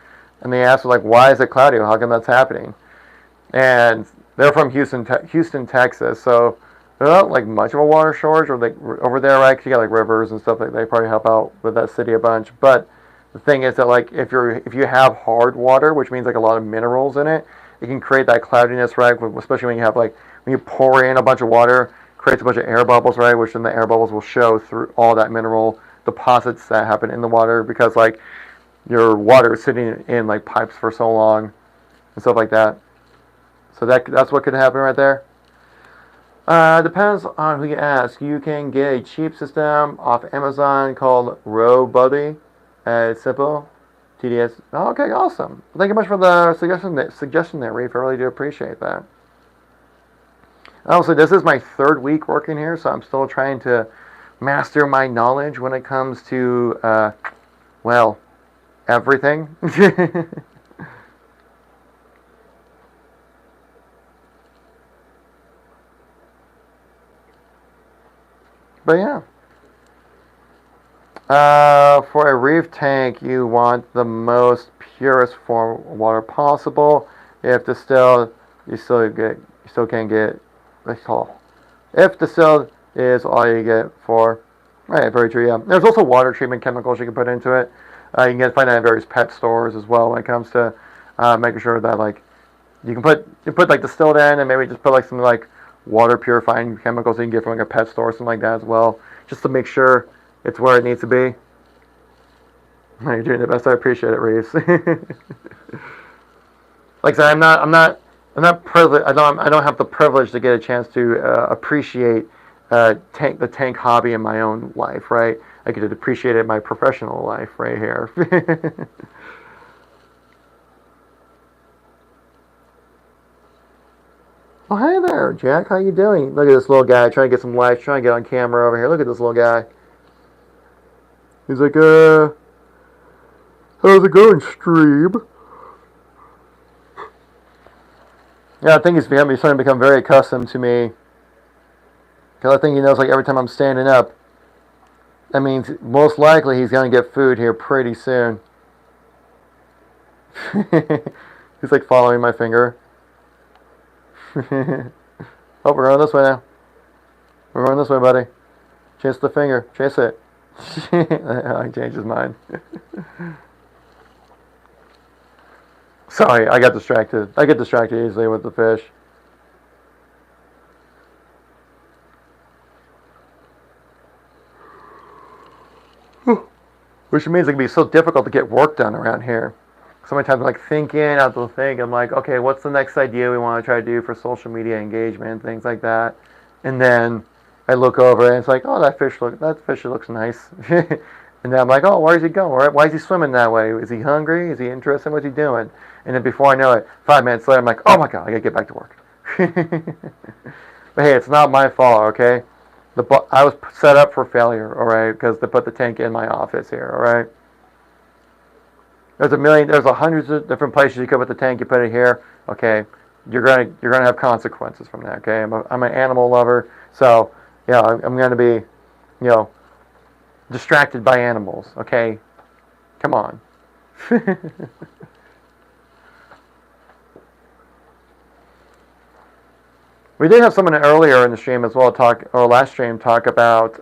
and they asked like, why is it cloudy? How come that's happening? And they're from Houston, Texas, so they're not like much of a water shortage, or like over there, right? 'Cause you got like rivers and stuff, like they probably help out with that city a bunch. But the thing is that like if you have hard water, which means like a lot of minerals in it, it can create that cloudiness, right? Especially when you have like when you pour in a bunch of water, creates a bunch of air bubbles, right? Which then the air bubbles will show through all that mineral deposits that happen in the water because like your water is sitting in like pipes for so long and stuff like that. So that's what could happen right there. Depends on who you ask. You can get a cheap system off Amazon called RowBuddy. It's simple. TDS. Oh, okay, awesome. Thank you much for the suggestion there, Reef. I really do appreciate that. Also, this is my 3rd week working here, so I'm still trying to master my knowledge when it comes to, well, everything. But yeah. For a reef tank, you want the most purest form of water possible. If distilled, you still can't get. If distilled is all you get for. Right, very true. Yeah. There's also water treatment chemicals you can put into it. You can find that at various pet stores as well when it comes to making sure that like you put like distilled in and maybe just put like some like water purifying chemicals you can get from like a pet store or something like that as well, just to make sure it's where it needs to be. You're doing the best. I appreciate it, Reese. Like I said, I'm not privileged. I don't have the privilege to get a chance to appreciate the tank hobby in my own life, right? I get to appreciate it in my professional life right here. Oh, hey there, Jack. How you doing? Look at this little guy trying to get some lights, trying to get on camera over here. Look at this little guy. He's like, how's it going, stream? Yeah, I think he's starting to become very accustomed to me. Because I think he knows, like, every time I'm standing up, that means most likely he's going to get food here pretty soon. He's, like, following my finger. Oh, we're going this way now. We're going this way, buddy. Chase the finger. Chase it. I changed his mind. Sorry, I got distracted. I get distracted easily with the fish. Which means it can be so difficult to get work done around here. So many times I'm like thinking, I have to think, I'm like, okay, what's the next idea we want to try to do for social media engagement, things like that. And then I look over and it's like, oh, that fish looks nice. And then I'm like, oh, where is he going? Why is he swimming that way? Is he hungry? Is he interested? What's he doing? And then before I know it, 5 minutes later, I'm like, oh my God, I gotta get back to work. But hey, it's not my fault, okay? I was set up for failure, all right, because they put the tank in my office here, all right? There's hundreds of different places you could put the tank. You put it here, okay? You're gonna have consequences from that, okay? I'm an animal lover, so yeah, I'm gonna be, distracted by animals, okay? Come on. We did have someone earlier in the stream as well last stream talk about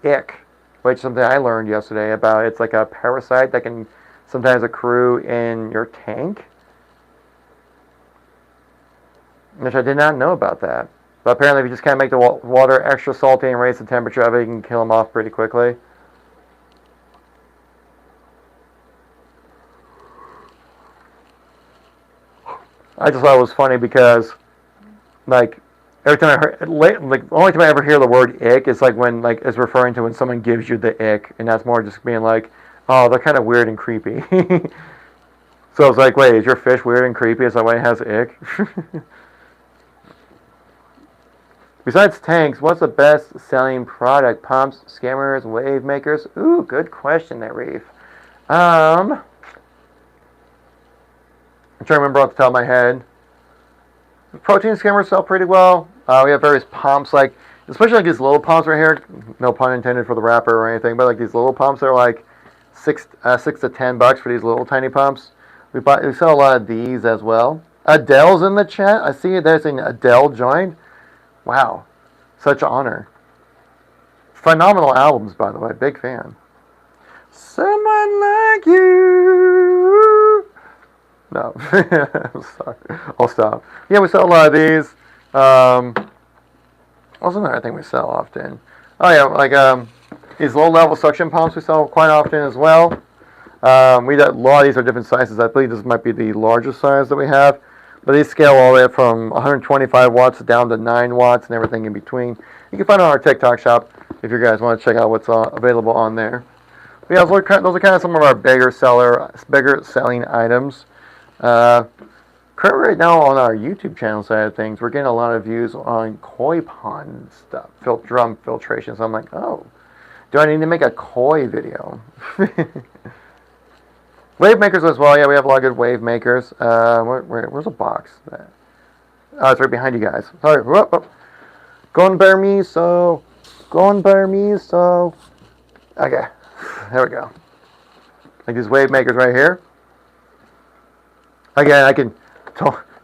ick, which is something I learned yesterday about. It's like a parasite that can sometimes accrue in your tank, which I did not know about that. But apparently if you just kind of make the water extra salty and raise the temperature of it, you can kill them off pretty quickly. I just thought it was funny because, like, every time I heard, the only time I ever hear the word ick is like when, like, it's referring to when someone gives you the ick, and that's more just being like, oh, they're kind of weird and creepy. So it's like, wait, is your fish weird and creepy? Is that why it has ick? Besides tanks, what's the best selling product? Pumps, skimmers, wave makers? Ooh, good question there, Reef. I'm trying to remember off the top of my head. Protein skimmers sell pretty well. We have various pumps, especially like these little pumps right here. No pun intended for the wrapper or anything, but like these little pumps are like $6 to $10 for these little tiny pumps. We sell a lot of these as well. Adele's in the chat. I see there's an Adele joined. Wow, such an honor. Phenomenal albums, by the way. Big fan. Someone like you. No, I'm sorry. I'll stop. Yeah, we sell a lot of these. What's another thing we sell often? Oh yeah, like these low-level suction pumps we sell quite often as well. A lot of these are different sizes. I believe this might be the largest size that we have. But these scale all the way from 125 watts down to 9 watts and everything in between. You can find it on our TikTok shop if you guys want to check out what's available on there. But yeah, those are kind of some of our bigger selling items. Currently right now on our YouTube channel side of things, we're getting a lot of views on koi pond stuff, drum filtration. So I'm like, oh, do I need to make a koi video? Wave makers as well. Yeah, we have a lot of good wave makers. Where's a box? Oh, it's right behind you guys. Sorry. Whoop, whoop. Con permiso. Con permiso. Okay. There we go. Like these wave makers right here. Again,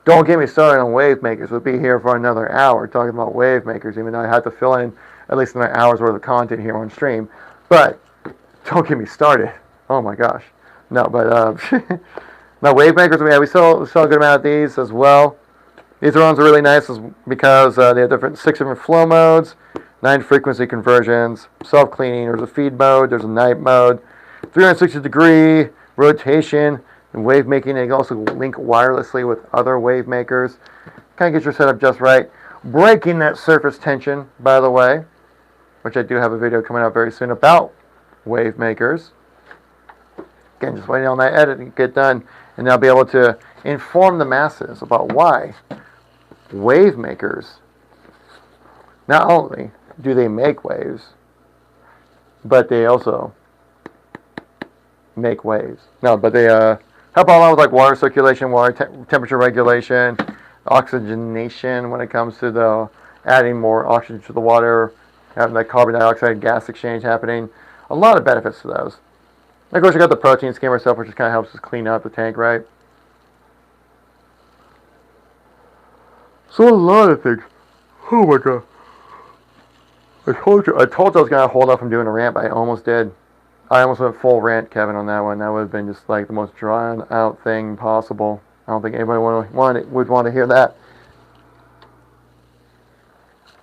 don't get me started on wave makers. We'll be here for another hour talking about wave makers, even though I had to fill in at least an hour's worth of content here on stream. But don't get me started. Oh my gosh. No, but no, wave makers. We sell a good amount of these as well. These ones are really nice because they have 6 different flow modes, 9 frequency conversions, self-cleaning. There's a feed mode, there's a night mode, 360-degree rotation, and wave making. They can also link wirelessly with other wave makers. Kind of get your setup just right. Breaking that surface tension, by the way, which I do have a video coming out very soon about wave makers. Again, just waiting on that edit to get done, and I'll be able to inform the masses about why wave makers, not only do they make waves, but they also make waves. No, but they help a lot with like water circulation, water temperature regulation, oxygenation when it comes to the adding more oxygen to the water, having that carbon dioxide gas exchange happening. A lot of benefits to those. And of course, you got the protein skimmer stuff, which just kind of helps us clean up the tank, right? So a lot of things. Oh my god. I told you I was going to hold off from doing a rant, but I almost did. I almost went full rant, Kevin, on that one. That would have been just like the most drawn out thing possible. I don't think anybody would want to hear that.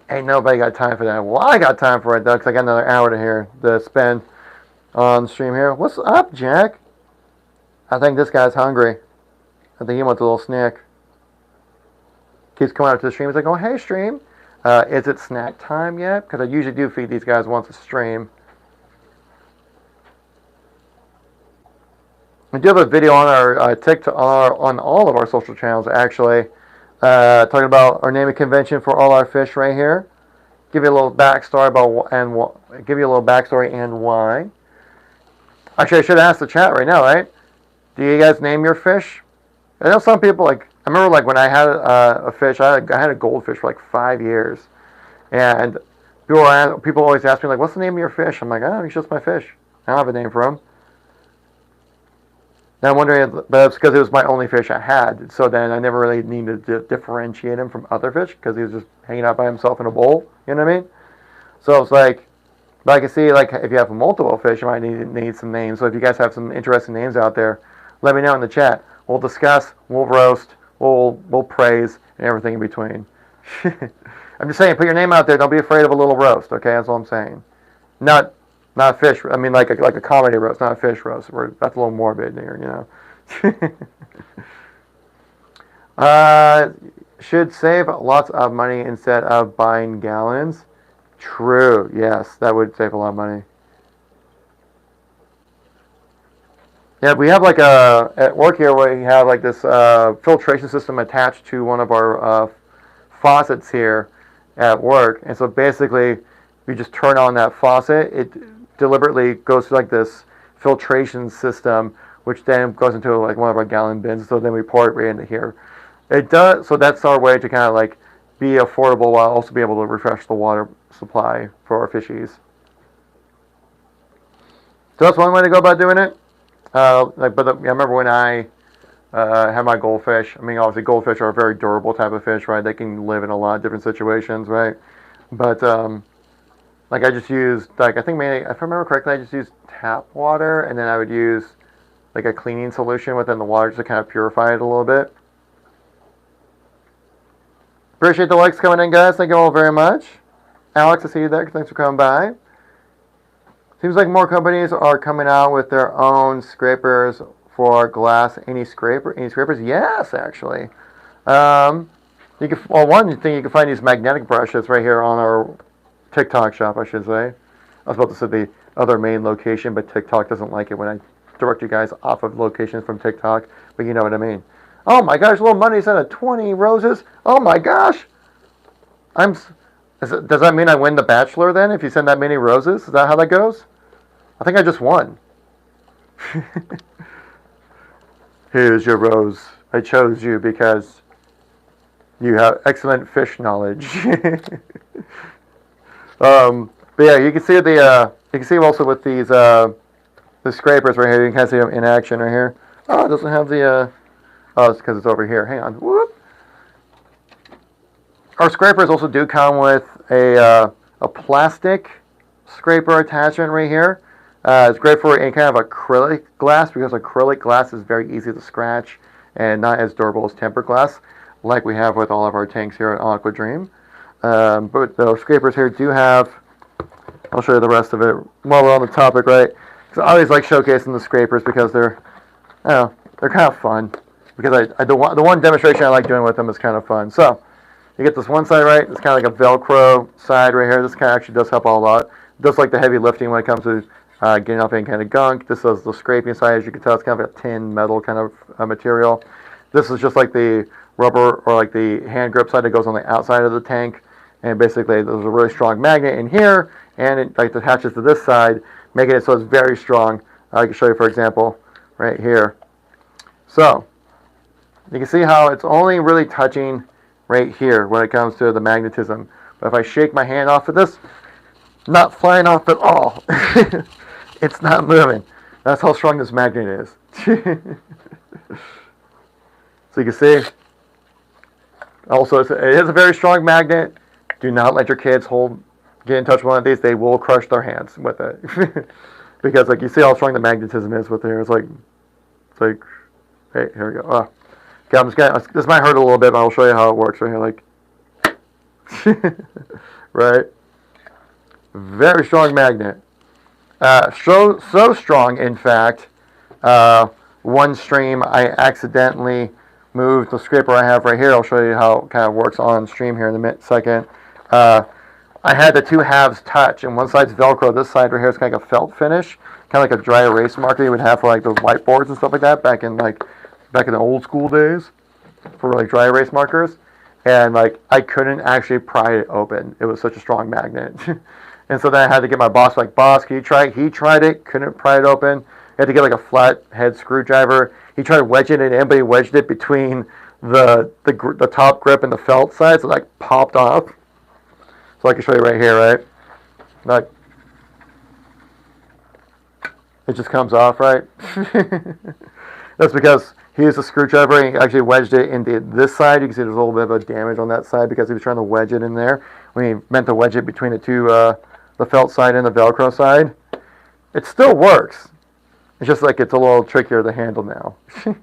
Ain't nobody got time for that. Well, I got time for it, though, because I got another hour to spend on stream here. What's up, Jack? I think this guy's hungry. I think he wants a little snack. Keeps coming out to the stream. He's like, oh, hey, stream. Is it snack time yet? Because I usually do feed these guys once a stream. We do have a video on our TikTok, on all of our social channels, actually, talking about our naming convention for all our fish right here. Give you a little backstory and why. Actually, I should ask the chat right now, right? Do you guys name your fish? I know some people, like, I remember like when I had a fish, I had a goldfish for like 5 years, and people always ask me like, "What's the name of your fish?" I'm like, "Oh, it's just my fish. I don't have a name for him." Now I'm wondering, but it's because it was my only fish I had, so then I never really needed to differentiate him from other fish because he was just hanging out by himself in a bowl. You know what I mean? So it's like, but I can see like if you have multiple fish, you might need some names. So if you guys have some interesting names out there, let me know in the chat. We'll discuss. We'll roast. We'll praise and everything in between. I'm just saying, put your name out there. Don't be afraid of a little roast. Okay, that's all I'm saying. Not fish. I mean, like a comedy roast, not a fish roast. That's a little morbid here, you know. Should save lots of money instead of buying gallons. True. Yes, that would save a lot of money. Yeah, we have like at work here we have like this filtration system attached to one of our faucets here at work, and so basically we just turn on that faucet. It deliberately goes through like this filtration system, which then goes into like one of our gallon bins. So then we pour it right into here. It does. So that's our way to kind of like be affordable while also be able to refresh the water supply for our fishies. So that's one way to go about doing it. I remember when I had my goldfish. I mean, obviously goldfish are a very durable type of fish, right? They can live in a lot of different situations, right? But like I just used, like I think mainly, if I remember correctly, I just used tap water, and then I would use like a cleaning solution within the water just to kind of purify it a little bit. Appreciate the likes coming in, guys. Thank you all very much. Alex, I see you there. Thanks for coming by. Seems like more companies are coming out with their own scrapers for glass. Any scrapers? Yes, actually. One thing you can find these magnetic brushes right here on our TikTok shop, I should say. I was about to say the other main location, but TikTok doesn't like it when I direct you guys off of locations from TikTok, but you know what I mean. Oh my gosh, little money sent of 20 roses. Oh my gosh. Does that mean I win The Bachelor then if you send that many roses? Is that how that goes? I think I just won. Here's your rose. I chose you because you have excellent fish knowledge. But yeah, you can see you can see also with these the scrapers right here. You can kind of see them in action right here. Oh, it doesn't have the oh, it's because it's over here. Hang on. Whoop. Our scrapers also do come with a plastic scraper attachment right here. It's great for any kind of acrylic glass because acrylic glass is very easy to scratch and not as durable as tempered glass. like we have with all of our tanks here at Aquadream. But the scrapers here do have, I'll show you the rest of it while we're on the topic, right? So I always like showcasing the scrapers because they're, I don't know, they're kind of fun. Because the one demonstration I like doing with them is kind of fun. So you get this one side right. It's kind of like a Velcro side right here. This kind of actually does help a lot. Just like the heavy lifting when it comes to getting up any kind of gunk. This is the scraping side. As you can tell, it's kind of a tin metal kind of material. This is just like the rubber or like the hand grip side that goes on the outside of the tank. And basically, there's a really strong magnet in here, and it like attaches to this side, making it so it's very strong. I can show you, for example, right here. So you can see how it's only really touching right here when it comes to the magnetism. But if I shake my hand off of this, not flying off at all. It's not moving. That's how strong this magnet is. So you can see, also it is a very strong magnet. Do not let your kids get in touch with one of these. They will crush their hands with it. Because like you see how strong the magnetism is with it. It's like, hey, here we go. Oh. Okay, this might hurt a little bit, but I'll show you how it works right here. Like, right? Very strong magnet. So strong, in fact, one stream I accidentally moved the scraper I have right here. I'll show you how it kind of works on stream here in a second. I had the two halves touch, and one side's Velcro. This side right here is kind of like a felt finish, kind of like a dry erase marker you would have for like those whiteboards and stuff like that back in the old school days for like dry erase markers. And like I couldn't actually pry it open. It was such a strong magnet. And so then I had to get my boss like, boss, can you try it? He tried it, couldn't pry it open. I had to get like a flat head screwdriver. He tried wedging it in, but he wedged it between the top grip and the felt side, so it like popped off. So I can show you right here, right? Like, it just comes off, right? That's because he used a screwdriver and he actually wedged it into this side. You can see there's a little bit of a damage on that side because he was trying to wedge it in there. When he meant to wedge it between the two, the felt side and the Velcro side. It still works. It's just like it's a little trickier to handle now. You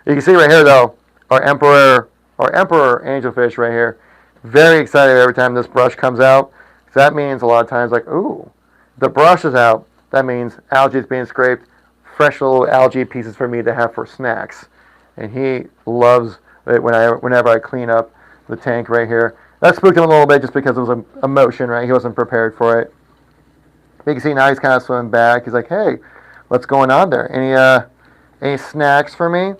can see right here though, our emperor angelfish right here. Very excited every time this brush comes out. That means a lot of times like, ooh, the brush is out. That means algae is being scraped. Fresh little algae pieces for me to have for snacks. And he loves it whenever I clean up the tank right here. That spooked him a little bit just because it was a motion, right? He wasn't prepared for it. You can see now he's kind of swimming back. He's like, hey, what's going on there? Any snacks for me?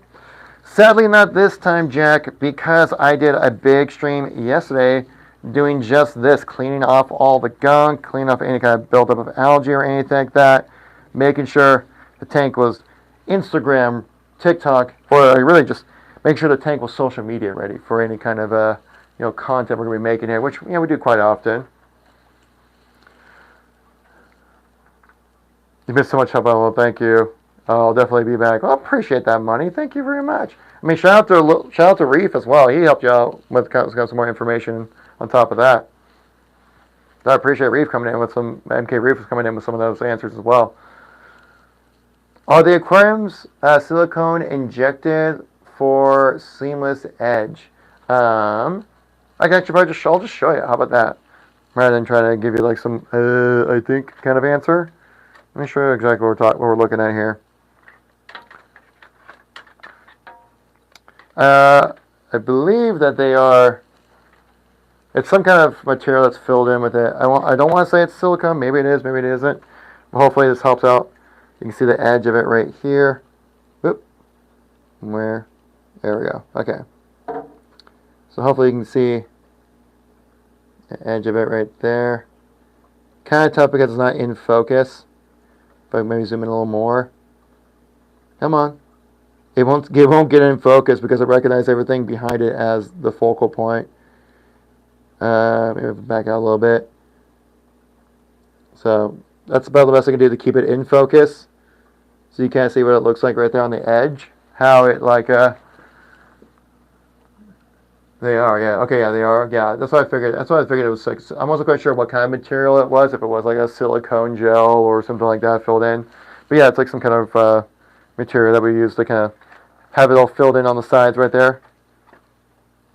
Sadly, not this time, Jack, because I did a big stream yesterday doing just this, cleaning off all the gunk, cleaning off any kind of buildup of algae or anything like that, making sure the tank was Instagram, TikTok, or really just make sure the tank was social media ready for any kind of content we're going to be making here, which we do quite often. You missed so much help, well, thank you. I'll definitely be back. Well, I appreciate that, money. Thank you very much. I mean, shout out to Reef as well. He helped you out with some more information on top of that. I appreciate Reef coming in with some MK Reef was coming in with some of those answers as well. Are the aquariums silicone injected for seamless edge? I can actually probably I'll just show you. How about that? Rather than trying to give you like some I think kind of answer. Let me show you exactly what we're looking at here. I believe that they are. It's some kind of material that's filled in with it. I don't want to say it's silicone. Maybe it is. Maybe it isn't. But hopefully this helps out. You can see the edge of it right here. Whoop. There we go. Okay. So hopefully you can see the edge of it right there. Kind of tough because it's not in focus. But maybe zoom in a little more. Come on. It won't get in focus because it recognizes everything behind it as the focal point. Maybe back out a little bit. So that's about the best I can do to keep it in focus. So you can't see what it looks like right there on the edge. How it like they are, yeah. Okay, yeah, they are. Yeah, that's what I figured. That's what I figured it was like. I wasn't quite sure what kind of material it was. If it was like a silicone gel or something like that filled in. But yeah, it's like some kind of material that we use to kind of have it all filled in on the sides right there.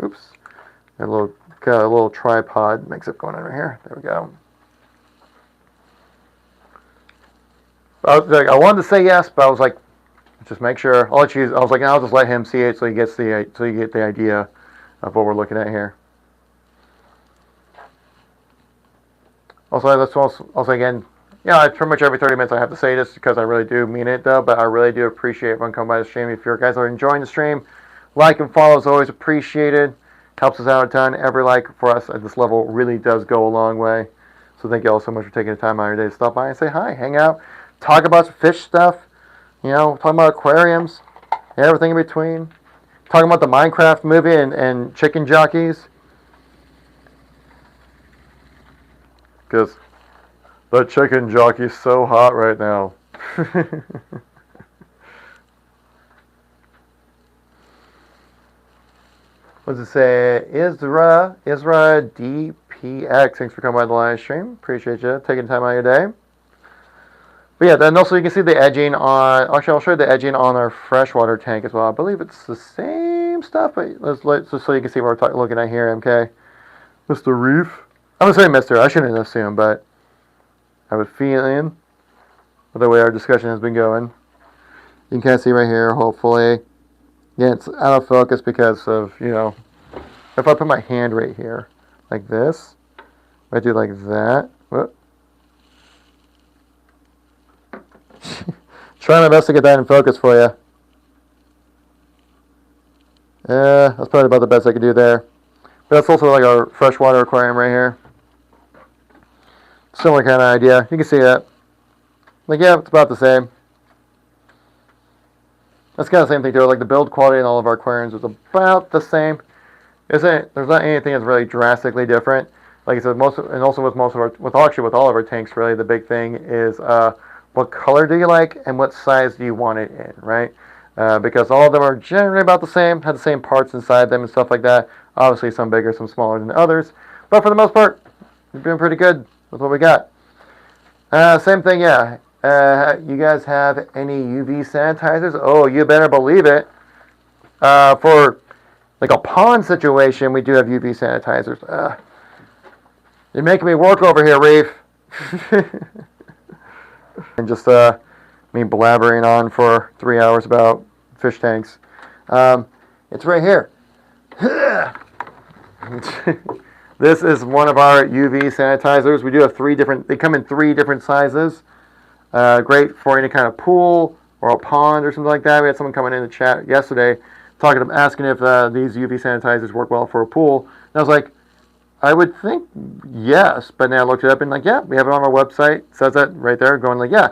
Oops. Got a little tripod mix-up going on right here. There we go. I wanted to say yes, but I was like, just make sure. I'll let you. I was like, I'll just let him see it so you get the idea of what we're looking at here. Also again, yeah, pretty much every 30 minutes I have to say this because I really do mean it though. But I really do appreciate everyone coming by the stream. If you guys are enjoying the stream, like and follow is always appreciated. Helps us out a ton. Every like for us at this level really does go a long way. So thank you all so much for taking the time out of your day to stop by and say hi, hang out, talk about fish stuff. You know, talking about aquariums, everything in between. Talking about the Minecraft movie and chicken jockeys. Because the chicken jockey's so hot right now. What does it say? Isra DPX. Thanks for coming by the live stream. Appreciate you taking time out of your day. But yeah, then also you can see the edging on. Actually, I'll show you the edging on our freshwater tank as well. I believe it's the same stuff, but let's just so you can see what we're looking at here. MK, Mr. Reef. I'm gonna say Mr. I shouldn't assume, but I have a feeling with the way our discussion has been going. You can kind of see right here. Hopefully, yeah, it's out of focus because of if I put my hand right here like this, if I do like that. Whoop. Trying my best to get that in focus for you. That's probably about the best I could do there. But that's also like our freshwater aquarium right here. Similar kind of idea. You can see that. Like, yeah, it's about the same. That's kind of the same thing too. Like the build quality in all of our aquariums is about the same. There's not anything that's really drastically different. Like I said, with all of our tanks, really the big thing is what color do you like and what size do you want it in, right? Because all of them are generally about the same, have the same parts inside them and stuff like that. Obviously, some bigger, some smaller than others, but for the most part, we're doing pretty good with what we got. Same thing, yeah. You guys have any UV sanitizers? Oh, you better believe it. For like a pond situation, we do have UV sanitizers. You're making me work over here, Reef. And just me blabbering on for 3 hours about fish tanks. It's right here. This is one of our UV sanitizers. We do have they come in 3 different sizes. Great for any kind of pool or a pond or something like that. We had someone coming in the chat yesterday asking if these UV sanitizers work well for a pool. And I was like, I would think yes, but then I looked it up and like, yeah, we have it on our website. It says that right there, going like, yeah,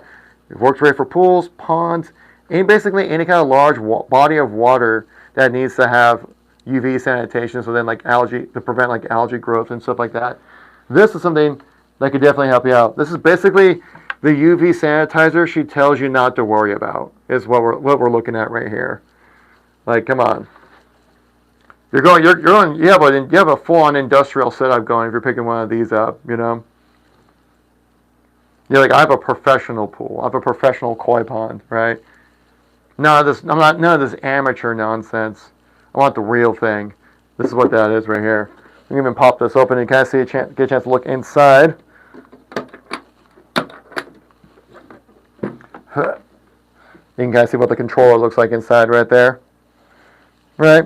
it works great for pools, ponds, basically any kind of large body of water that needs to have UV sanitation, so then like algae, to prevent like algae growth and stuff like that. This is something that could definitely help you out. This is basically the UV sanitizer she tells you not to worry about, is what we're looking at right here. Like, come on. You have a full-on industrial setup going if you're picking one of these up, You're like, I have a professional pool. I have a professional koi pond, right? None of this amateur nonsense. I want the real thing. This is what that is right here. You can even pop this open and kind of get a chance to look inside. You can kind of see what the controller looks like inside right there. Right?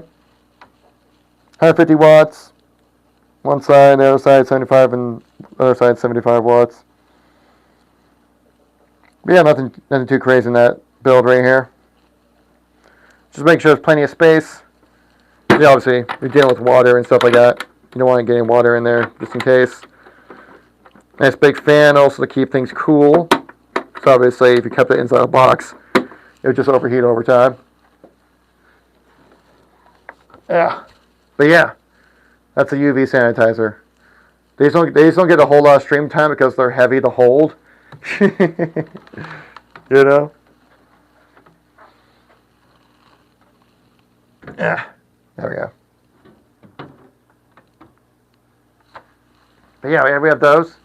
150 watts. One side, the other side 75, and the other side 75 watts. But yeah, nothing too crazy in that build right here. Just make sure there's plenty of space. Yeah, obviously, you're dealing with water and stuff like that. You don't want to get any water in there, just in case. Nice big fan also to keep things cool. So obviously, if you kept it inside a box, it would just overheat over time. Yeah. But yeah, that's a UV sanitizer. They just don't get a whole lot of stream time because they're heavy to hold. Yeah. There we go. But yeah, we have those.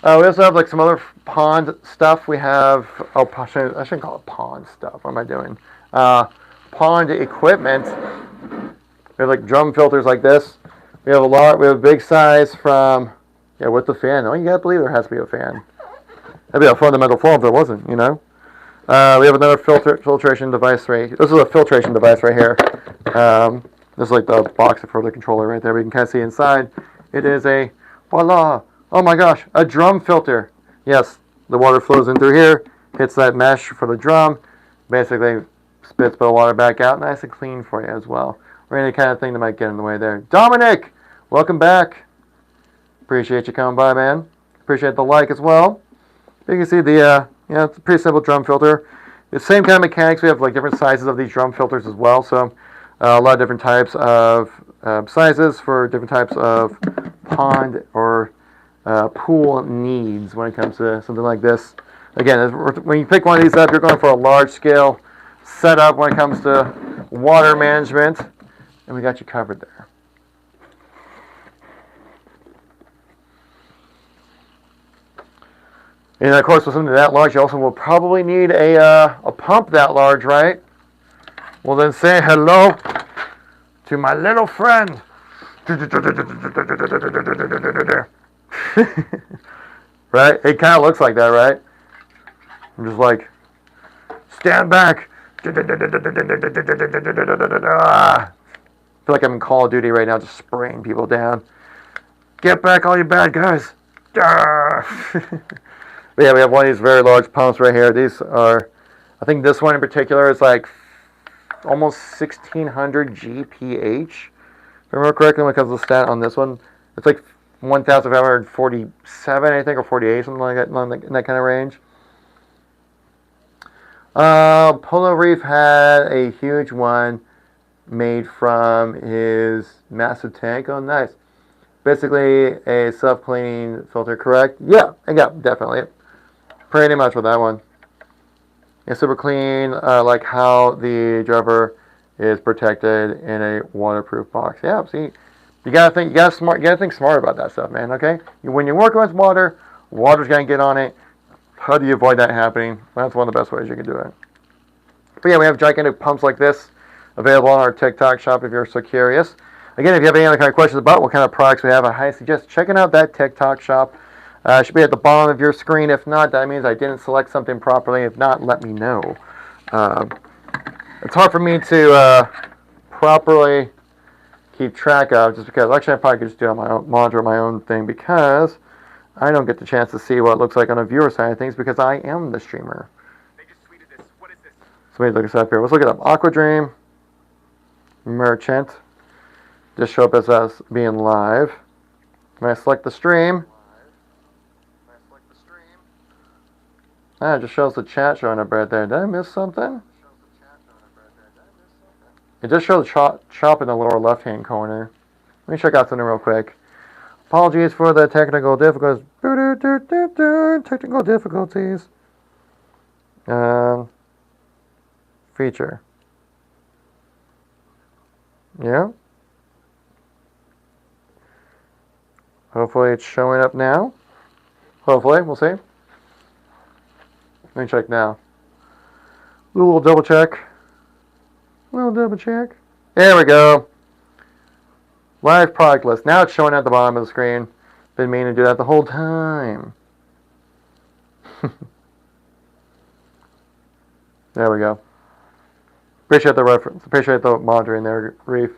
We also have like some other pond stuff. We have, I shouldn't call it pond stuff. What am I doing? Pond equipment. We have like drum filters like this. We have a big size from, yeah, with the fan. Oh, you gotta believe there has to be a fan. That'd be a fundamental flaw if there wasn't, you know? We have another filtration device right here. This is a filtration device right here. This is like the box for the controller right there. We can kind of see inside. It is a, voila, oh my gosh, a drum filter. Yes, the water flows in through here, hits that mesh for the drum, basically spits the water back out, nice and clean for you as well. Or any kind of thing that might get in the way there. Dominic, welcome back. Appreciate you coming by, man. Appreciate the like as well. You can see the, it's a pretty simple drum filter. The same kind of mechanics. We have like different sizes of these drum filters as well. So a lot of different types of sizes for different types of pond or pool needs when it comes to something like this. Again, when you pick one of these up, you're going for a large scale setup when it comes to water management. And we got you covered there. And of course, with something that large, you also will probably need a pump that large, right? Well, then say hello to my little friend. Right? It kind of looks like that, right? I'm just like, stand back. I feel like I'm in Call of Duty right now, just spraying people down. Get back, all you bad guys. But yeah, we have one of these very large pumps right here. These are, I think this one in particular is like almost 1600 GPH. If I remember correctly, when it comes to the stat on this one, it's like 1,547, I think, or 48, something like that, in that kind of range. Polo Reef had a huge one made from his massive tank. Oh, nice. Basically a self-cleaning filter, correct? Yeah, definitely. Pretty much with that one. It's super clean, like how the driver is protected in a waterproof box. Yeah, see, you gotta think smart about that stuff, man. Okay, when you're working with water, water's gonna get on it. How do you avoid that happening? That's one of the best ways you can do it. But yeah, we have gigantic pumps like this available on our TikTok shop if you're so curious. Again, if you have any other kind of questions about what kind of products we have, I highly suggest checking out that TikTok shop. It should be at the bottom of your screen. If not, that means I didn't select something properly. If not, let me know. It's hard for me to properly keep track of, just because actually I probably could just do it on my own, monitor my own thing, because I don't get the chance to see what it looks like on the viewer side of things because I am the streamer. They just tweeted this. What is this? So let me look this up here. Let's look it up. Aquadream Merchant. Just show up as us being live. When I select the stream, it just shows the chat showing up right there. Did I miss something? It just shows shop in the lower left-hand corner. Let me check out something real quick. Apologies for the technical difficulties. Technical difficulties. Feature. Yeah. Hopefully it's showing up now. Hopefully, we'll see. Let me check now. A little double check. There we go. Live product list. Now it's showing at the bottom of the screen. Been meaning to do that the whole time. There we go. Appreciate the reference. Appreciate the monitoring there, Reef.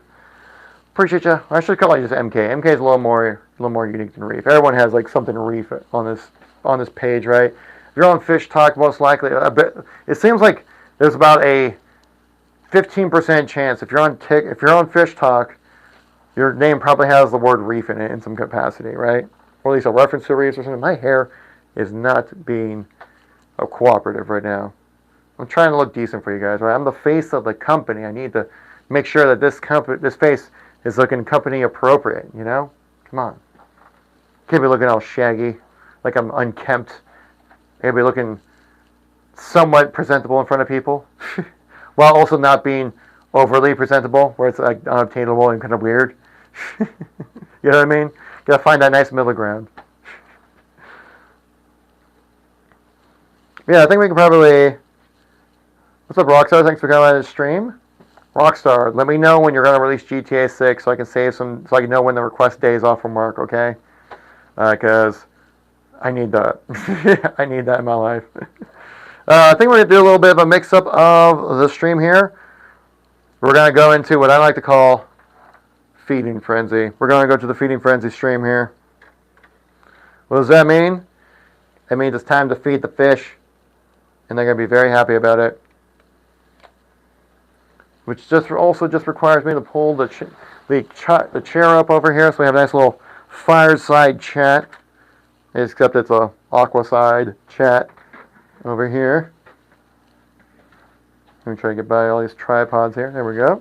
Appreciate you. I should call it just MK. MK is a little more unique than Reef. Everyone has like something Reef on this page, right? If you're on Fish Talk, most likely, it seems like there's about a 15% chance if you're on Fish Talk, your name probably has the word reef in it in some capacity, right? Or at least a reference to reefs or something. My hair is not being cooperative right now. I'm trying to look decent for you guys, right? I'm the face of the company. I need to make sure that this face is looking company appropriate, you know? Come on. Can't be looking all shaggy, like I'm unkempt. I gotta be looking somewhat presentable in front of people, while also not being overly presentable, where it's like unobtainable and kind of weird. You know what I mean? Gotta find that nice middle ground. Yeah, I think we can probably. What's up, Rockstar? Thanks for coming on the stream. Rockstar, let me know when you're gonna release GTA 6 so I can save some, so I can know when the request days off from work. Okay? Because I need that. I need that in my life. I think we're gonna do a little bit of a mix-up of the stream here. We're gonna go into what I like to call feeding frenzy. We're gonna go to the feeding frenzy stream here. What does that mean? It means it's time to feed the fish, and they're gonna be very happy about it. Which also requires me to pull the chair up over here, so we have a nice little fireside chat. Except it's a aquaside chat over here. Let me try to get by all these tripods here. There we go.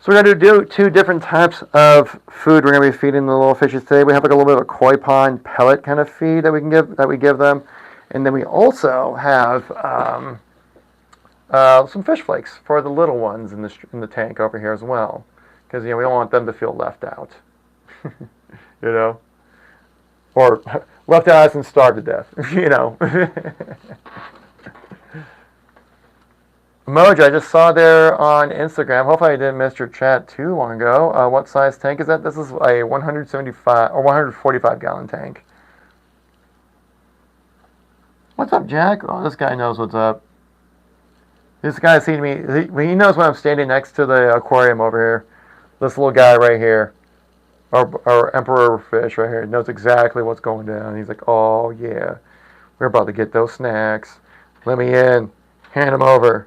So we're going to do 2 different types of food we're going to be feeding the little fishes today. We have like a little bit of a koi pond pellet kind of feed that we give them, and then we also have some fish flakes for the little ones in the tank over here as well, because we don't want them to feel left out, or left out and starved to death, Emoji, I just saw there on Instagram. Hopefully I didn't miss your chat too long ago. What size tank is that? This is a 175 or 145 gallon tank. What's up, Jack? Oh, this guy knows what's up. This guy's seen me. He knows when I'm standing next to the aquarium over here. This little guy right here. Our emperor fish right here. He knows exactly what's going down. He's like, oh, yeah. We're about to get those snacks. Let me in. Hand them over.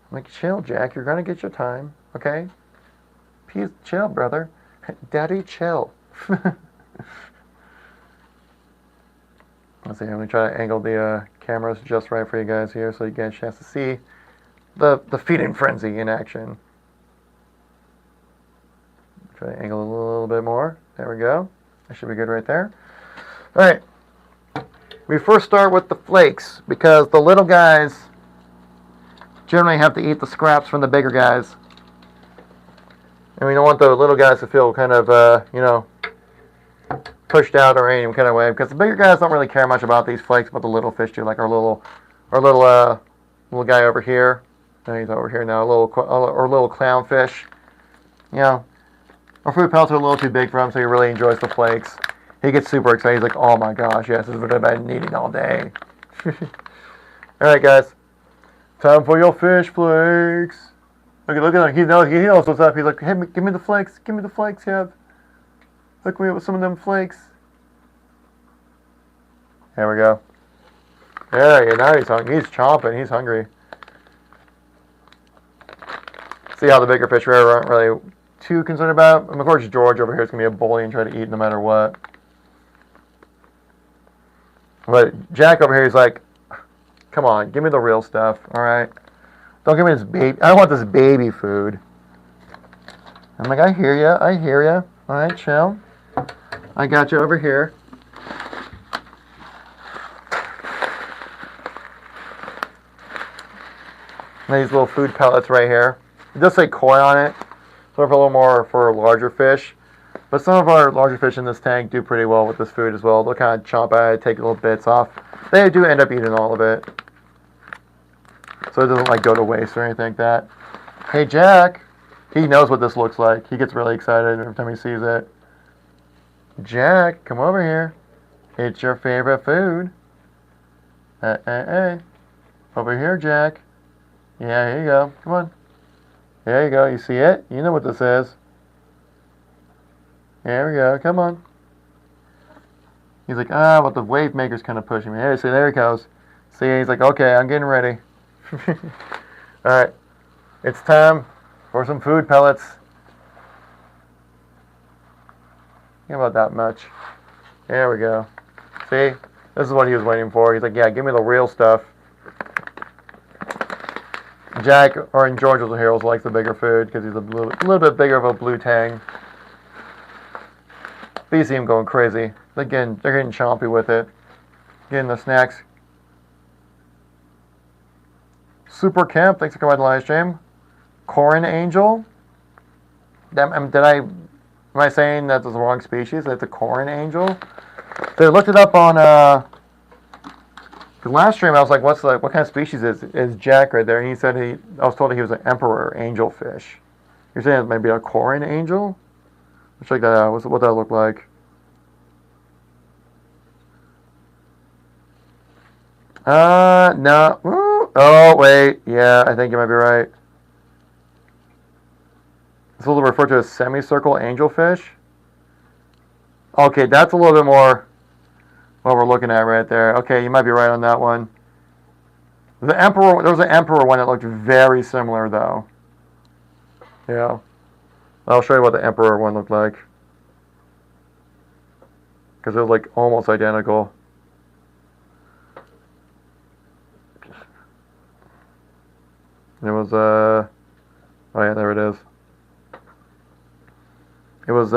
I'm like, chill, Jack. You're going to get your time. Okay? Peace. Chill, brother. Daddy, chill. Let's see. I'm going to try to angle the cameras just right for you guys here so you get a chance to see the feeding frenzy in action. Try to angle it a little bit more. There we go. That should be good right there. All right. We first start with the flakes because the little guys generally have to eat the scraps from the bigger guys. And we don't want the little guys to feel kind of, pushed out or any kind of way, because the bigger guys don't really care much about these flakes, but the little fish do, like our little guy over here. He's over here now, our little clownfish. Our food pellets are a little too big for him, so he really enjoys the flakes. He gets super excited. He's like, oh my gosh, yes, this is what I've been eating all day. Alright, guys. Time for your fish flakes. Look at him. He knows what's up. He's like, hey, give me the flakes. Give me the flakes, Kev. Look me with some of them flakes. There we go. There you go. Now he's chomping. He's hungry. See how the bigger fish aren't really too concerned about. And of course, George over here is going to be a bully and try to eat no matter what. But Jack over here is like, come on, give me the real stuff, alright? Don't give me this baby. I don't want this baby food. I'm like, I hear ya. Alright, chill. I got you over here. And these little food pellets right here. It does say koi on it. So for a little more for larger fish. But some of our larger fish in this tank do pretty well with this food as well. They'll kind of chomp at it, take little bits off. They do end up eating all of it. So it doesn't go to waste or anything like that. Hey, Jack. He knows what this looks like. He gets really excited every time he sees it. Jack, come over here. It's your favorite food. Over here, Jack. Yeah, here you go. Come on. There you go. You see it? You know what this is. There we go. Come on. He's like, but the wave maker's kind of pushing me. Hey, see, there he goes. See, he's like, okay, I'm getting ready. Alright. It's time for some food pellets. How about that much? There we go. See? This is what he was waiting for. He's like, yeah, give me the real stuff. Jack, or in George the Heroes, likes the bigger food because he's a little bit bigger of a blue tang. But you see him going crazy. They're getting chompy with it. Getting the snacks. Super Camp, thanks for coming to the live stream. Corin Angel. Am I saying that's the wrong species? It's a Corin Angel. They looked it up on 'Cause last stream I was like, what kind of species is Jack right there? And he said I was told he was an emperor angelfish. You're saying maybe a Korean angel? Let's check that out. What that look like? No. Ooh. Oh, wait. Yeah, I think you might be right. This is referred to as semicircle angelfish. Okay, that's a little bit more what we're looking at right there. Okay, you might be right on that one. The emperor, there was an emperor one that looked very similar, though. Yeah. I'll show you what the emperor one looked like. Because it was like almost identical. It was, oh yeah, there it is. It was,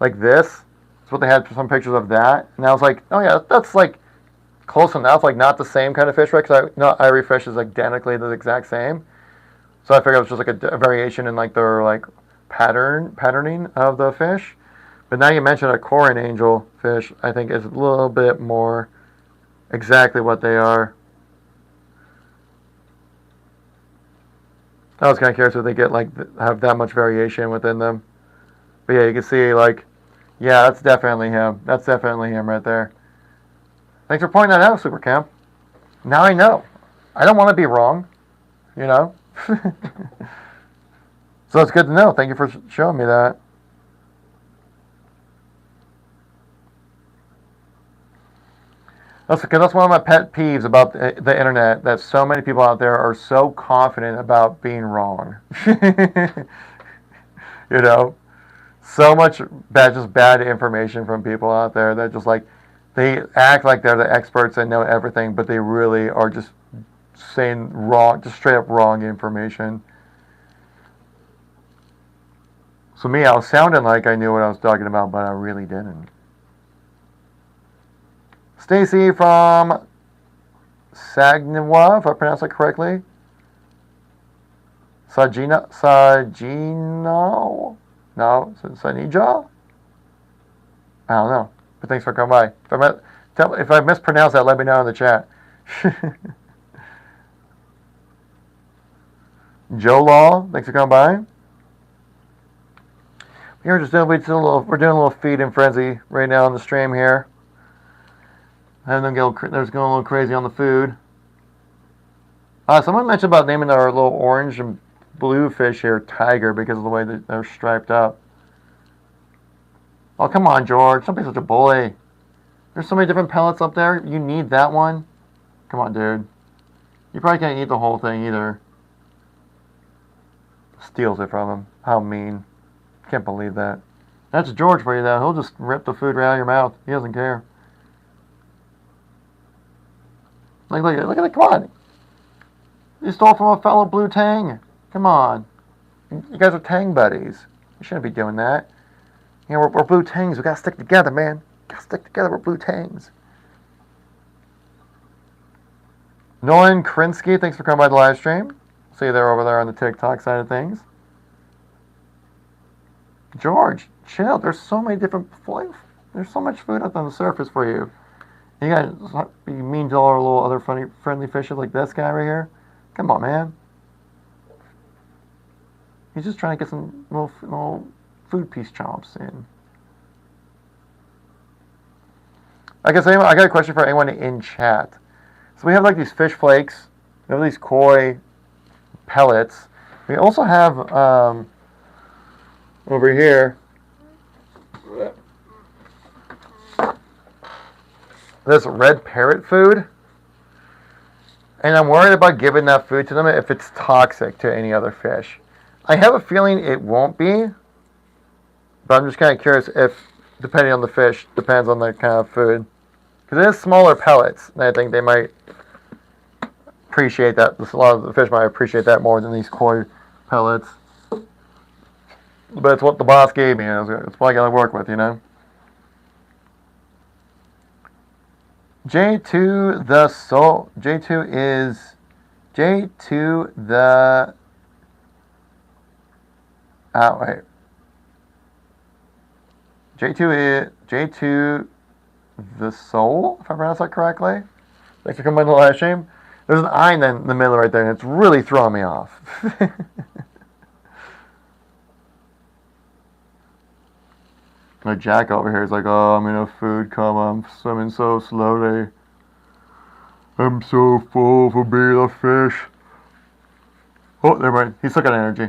like this. That's what they had some pictures of that. And I was like, oh yeah, that's like close enough. Like not the same kind of fish, right? Because not every fish is identically the exact same. So I figured it was just like a variation in like their like patterning of the fish. But now you mentioned a Korean angel fish, I think is a little bit more exactly what they are. I was kind of curious if they get like have that much variation within them. But yeah, you can see like, yeah, that's definitely him. That's definitely him right there. Thanks for pointing that out, Super Camp. Now I know. I don't want to be wrong, you know. So it's good to know. Thank you for showing me that. That's one of my pet peeves about the internet, that so many people out there are so confident about being wrong. You know, so much bad information from people out there that just like, they act like they're the experts and know everything, but they really are just saying wrong, just straight up wrong information. So me, I was sounding like I knew what I was talking about, but I really didn't. Stacy from Saginaw, if I pronounced that correctly. Sagino? No, Sanija? I don't know. But thanks for coming by. If I mispronounced that, let me know in the chat. Joe Law, thanks for coming by. We're doing a little feed and frenzy right now on the stream here. Having them going a little crazy on the food. Someone mentioned about naming our little orange and blue fish here Tiger because of the way that they're striped up. Oh, come on, George. Don't be such a bully. There's so many different pellets up there. You need that one? Come on, dude. You probably can't eat the whole thing either. Steals it from him. How mean. Can't believe that. That's George for you, though. He'll just rip the food right out of your mouth. He doesn't care. Look at it. Come on. You stole from a fellow blue tang. Come on. You guys are tang buddies. You shouldn't be doing that. You know, we're blue tangs. We gotta stick together, man. Gotta stick together. We're blue tangs. Nolan Krinsky, thanks for coming by the live stream. See you there over there on the TikTok side of things. George, chill. There's so many different flavors. There's so much food up on the surface for you. You guys be mean to all our little other friendly fishes like this guy right here? Come on, man. He's just trying to get some little food piece chomps in. I guess I got a question for anyone in chat. So we have like these fish flakes. We have these koi pellets. We also have over here this red parrot food. And I'm worried about giving that food to them if it's toxic to any other fish. I have a feeling it won't be. But I'm just kind of curious if, depending on the fish, depends on the kind of food. Because it is smaller pellets, and I think they might appreciate that. A lot of the fish might appreciate that more than these koi pellets. But it's what the boss gave me. It's what I got to work with, you know? J2 the soul. J2 is J2 the. Wait. J2 is J2 the soul, if I pronounced that correctly. Thanks for coming by the live stream. There's an I in the middle right there, and it's really throwing me off. My Jack over here is like, oh, I'm in a food coma. I'm swimming so slowly. I'm so full for being a fish. Oh, never mind. He's still got energy.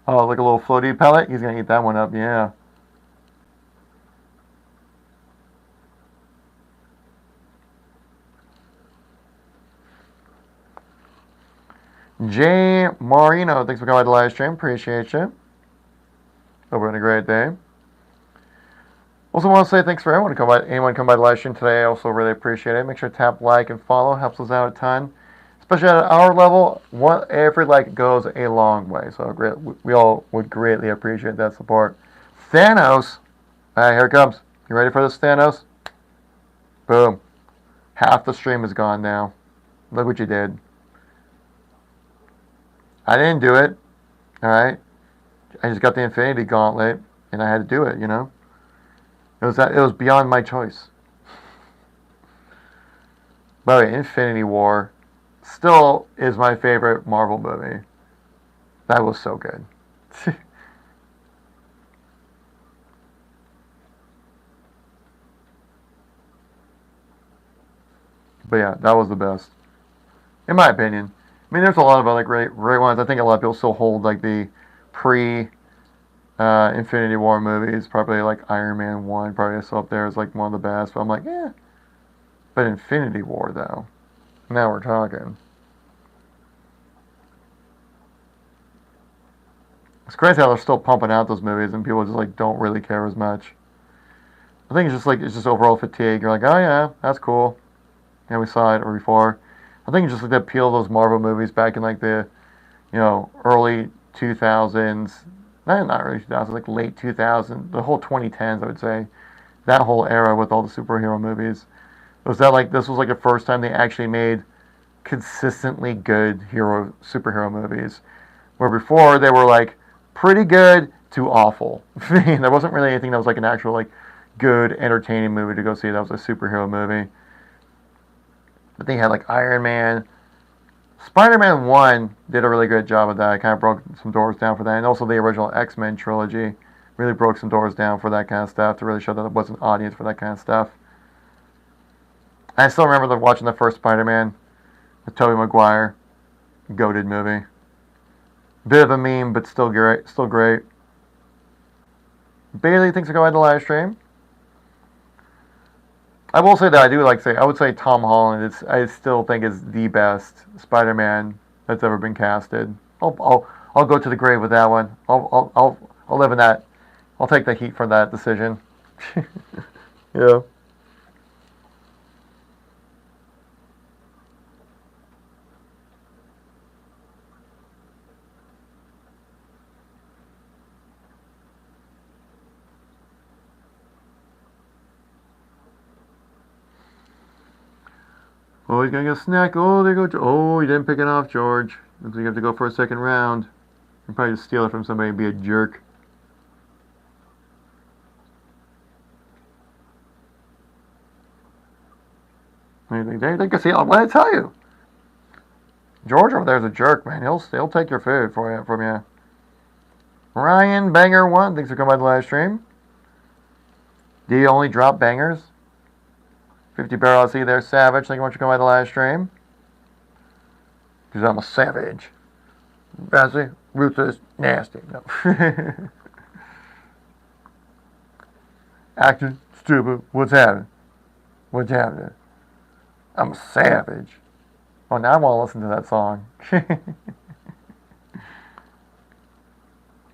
Oh, like a little floaty pellet? He's gonna eat that one up, yeah. Jay Marino, thanks for coming by the live stream. Appreciate you. Hope we're having a great day. Also want to say thanks for anyone come by the live stream today. I also really appreciate it. Make sure to tap like and follow. Helps us out a ton. Especially at our level, every like goes a long way. So we all would greatly appreciate that support. Thanos. Alright, here it comes. You ready for this, Thanos? Boom. Half the stream is gone now. Look what you did. I didn't do it. Alright. I just got the Infinity Gauntlet, and I had to do it, you know? It was beyond my choice. By the way, Infinity War still is my favorite Marvel movie. That was so good. But yeah, that was the best. In my opinion. I mean, there's a lot of other great ones. I think a lot of people still hold like the pre Infinity War movies. Probably like Iron Man 1 probably still up there as like one of the best. But I'm like, yeah. But Infinity War though. Now we're talking. It's crazy how they're still pumping out those movies and people just like don't really care as much. I think it's just overall fatigue. You're like, oh yeah, that's cool. Yeah, we saw it before. I think it's just like the appeal of those Marvel movies back in like the, early 2000s. Not early 2000s, like late 2000s. The whole 2010s, I would say. That whole era with all the superhero movies. Was that like, this was like the first time they actually made consistently good superhero movies. Where before they were like pretty good to awful. There wasn't really anything that was like an actual like good entertaining movie to go see that was a superhero movie. But they had like Iron Man. Spider-Man 1 did a really good job of that. It kind of broke some doors down for that. And also the original X-Men trilogy really broke some doors down for that kind of stuff to really show that there was an audience for that kind of stuff. I still remember watching the first Spider-Man with Tobey Maguire. Goated movie. Bit of a meme, but still great. Still great. Bailey, thanks for going to the live stream. I will say that I would say Tom Holland. I still think is the best Spider-Man that's ever been casted. I'll go to the grave with that one. I'll live in that. I'll take the heat for that decision. Yeah. Oh, he's gonna get a snack. Oh, there you go. Oh, you didn't pick it off, George. Looks like you have to go for a second round. You probably just steal it from somebody and be a jerk. Anything? They can see. What did I tell you? George over there's a jerk, man. He'll take your food from you. Ryan Banger 1, thanks for coming by the live stream. Do you only drop bangers? 50 barrel see there, Savage. Thank you much for coming by the live stream. Because I'm a savage. Fancy, ruthless, nasty. No. Acting stupid. What's happening? What's happening? I'm a savage. Oh, now I want to listen to that song.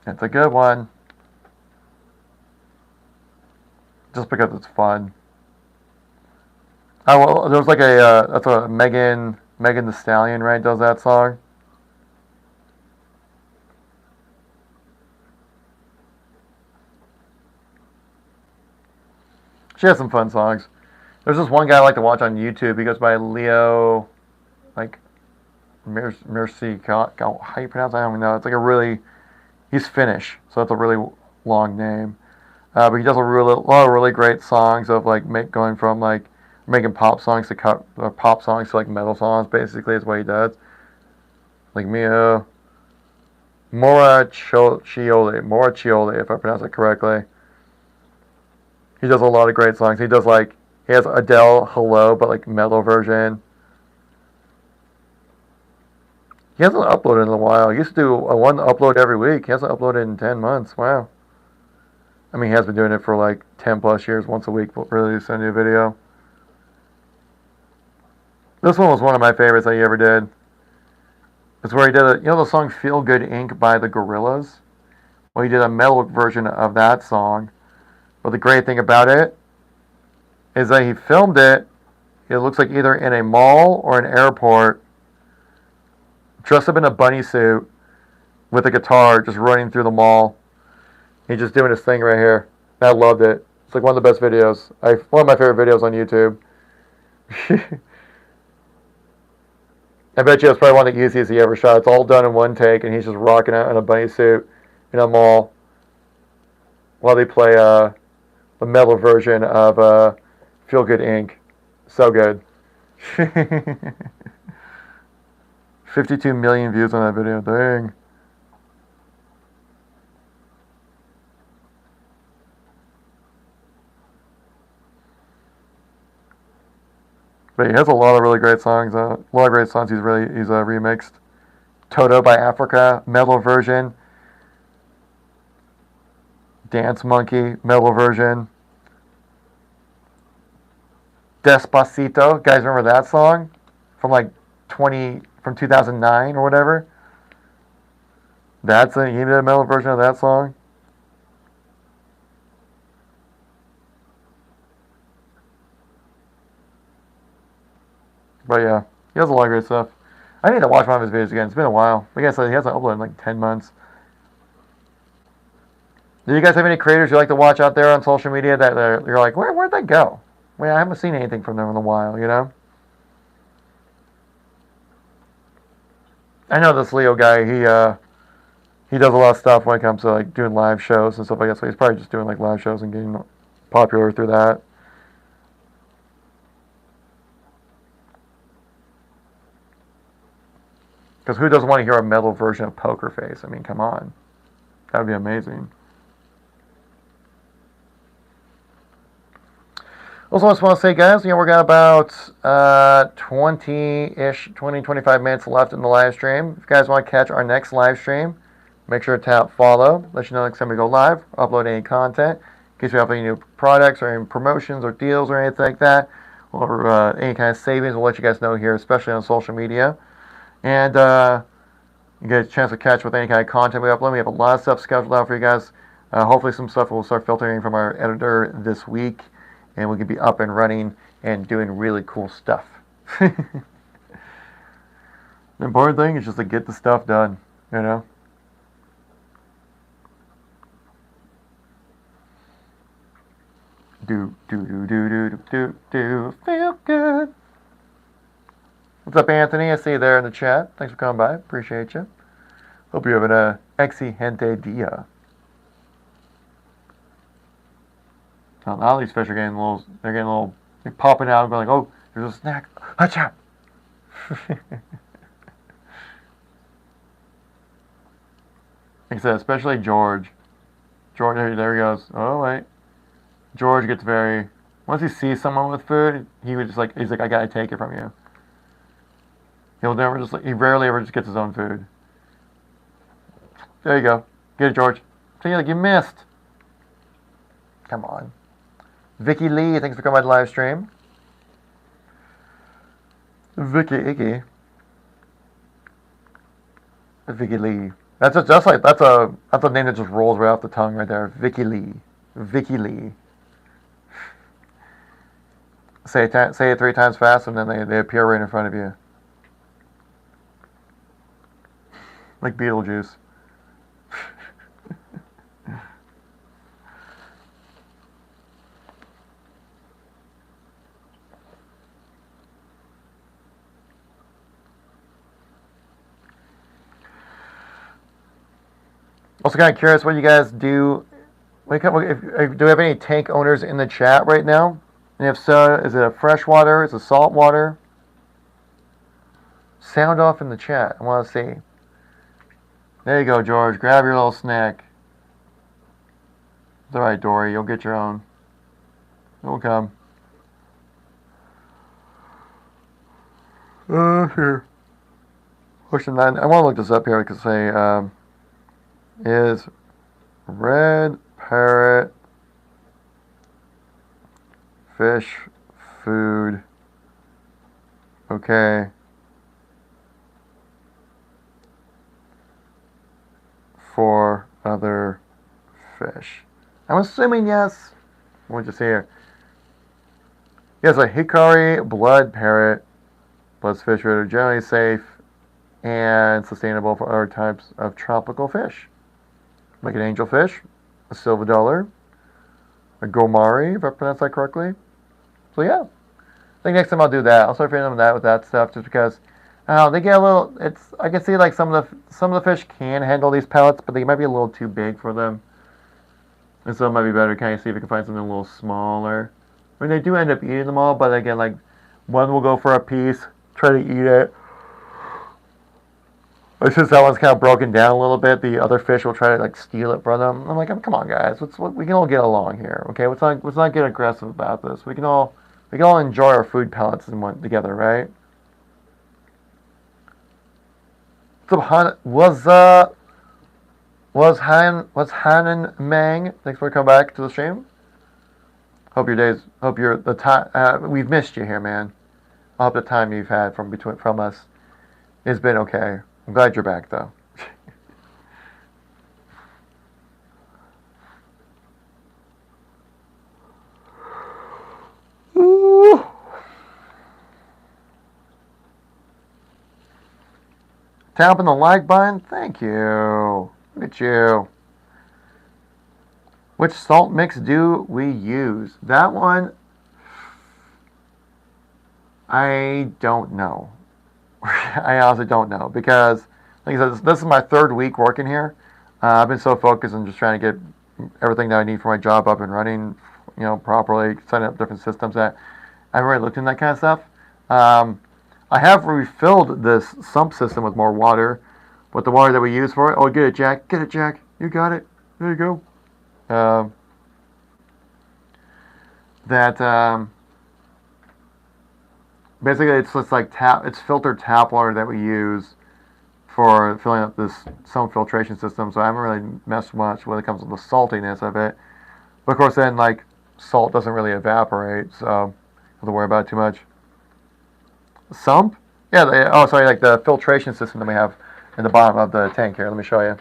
It's a good one. Just because it's fun. Oh, well, there's like that's a Megan Thee Stallion, right, does that song? She has some fun songs. There's this one guy I like to watch on YouTube. He goes by Leo, like, Mercy, how you pronounce it? I don't even know. It's like he's Finnish, so that's a really long name. But he does a lot of really great songs of like going from like making pop songs to pop songs to like metal songs. Basically, is what he does. Like Mio Moracchioli, if I pronounce it correctly. He does a lot of great songs. He has Adele Hello, but like metal version. He hasn't uploaded in a while. He used to do a one upload every week. He hasn't uploaded in 10 months. Wow. I mean, he has been doing it for like 10 plus years, once a week, release a new video. This one was one of my favorites that he ever did. It's where he did the song Feel Good Inc. by the Gorillaz? Well, he did a metal version of that song. But the great thing about it is that he filmed it, it looks like either in a mall or an airport, dressed up in a bunny suit with a guitar, just running through the mall. He's just doing his thing right here. I loved it. It's like one of the best videos. One of my favorite videos on YouTube. I bet you it's probably one of the easiest he ever shot. It's all done in one take, and he's just rocking out in a bunny suit in a mall while they play the metal version of Feel Good Inc. So good. 52 million views on that video. Dang. But he has a lot of really great songs. A lot of great songs he's remixed. Toto by Africa, metal version. Dance Monkey, metal version. Despacito, guys remember that song? From 2009 or whatever? He did a metal version of that song. But yeah, he has a lot of great stuff. I need to watch one of his videos again. It's been a while. Like I said, he hasn't uploaded in like 10 months. Do you guys have any creators you like to watch out there on social media that you're like, where'd they go? Well, I haven't seen anything from them in a while, you know? I know this Leo guy, he does a lot of stuff when it comes to like doing live shows and stuff like that. So he's probably just doing like live shows and getting popular through that. Because who doesn't want to hear a metal version of Poker Face? I mean, come on. That would be amazing. Also, I just want to say, guys, we're got about 25 minutes left in the live stream. If you guys want to catch our next live stream, make sure to tap follow. Let you know next time we go live, upload any content. In case we have any new products or any promotions or deals or anything like that, or any kind of savings, we'll let you guys know here, especially on social media. And you get a chance to catch with any kind of content we upload. We have a lot of stuff scheduled out for you guys. Hopefully some stuff will start filtering from our editor this week, and we can be up and running and doing really cool stuff. The important thing is just to get the stuff done, you know? Do, feel good. What's up, Anthony? I see you there in the chat. Thanks for coming by. Appreciate you. Hope you're having a excelente dia. Now these fish are getting they're popping out and going like, oh, there's a snack. Hacha! Like I said, especially George. George, there he goes. Oh, wait. George gets once he sees someone with food, he's like, I gotta take it from you. He rarely ever just gets his own food. There you go. Get it, George. So you missed. Come on. Vicky Lee, thanks for coming by the live stream. Vicky Iggy. Vicky Lee. That's a name that just rolls right off the tongue right there. Vicky Lee. Vicky Lee. Say it 3 times fast, and then they appear right in front of you. Like Beetlejuice. Also kind of curious what you guys do Do we have any tank owners in the chat right now? And if so, is it a freshwater? Is it saltwater? Sound off in the chat. I want to see. There you go, George. Grab your little snack. It's all right, Dory. You'll get your own. It'll come. Here. Question 9. I want to look this up here. I could say, is red parrot fish food okay for other fish? I'm assuming yes. What'd you say here? Yes, a hickory blood parrot plus fish food are generally safe and sustainable for other types of tropical fish, like an angelfish, a silver dollar, a gomari, if I pronounced that correctly. So yeah, I think next time I'll do that. I'll start feeding them that with that stuff, just because they get a little. I can see like some of the fish can handle these pellets, but they might be a little too big for them, and so it might be better to kind of see if we can find something a little smaller. I mean, they do end up eating them all, but again, like one will go for a piece, try to eat it. Since that one's kind of broken down a little bit, the other fish will try to like steal it from them. I'm like, come on, guys, we can all get along here, okay? Let's not get aggressive about this. We can all enjoy our food pellets and one together, right? Was Hanan Mang? Thanks for coming back to the stream. Hope you're the time. We've missed you here, man. I hope the time you've had from us has been okay. I'm glad you're back, though. Ooh. Tap on the like button. Thank you. Look at you. Which salt mix do we use? That one, I don't know. I honestly don't know because, like I said, this is my third week working here. I've been so focused on just trying to get everything that I need for my job up and running, properly, setting up different systems that I haven't really looked into that kind of stuff. I have refilled this sump system with more water, with the water that we use for it. Oh, get it, Jack. Get it, Jack. You got it. There you go. Basically, it's just like it's filtered tap water that we use for filling up this sump filtration system. So I haven't really messed much when it comes to the saltiness of it. But of course, then like salt doesn't really evaporate, so I don't have to worry about it too much. Sump? Yeah. Like the filtration system that we have in the bottom of the tank here. Let me show you.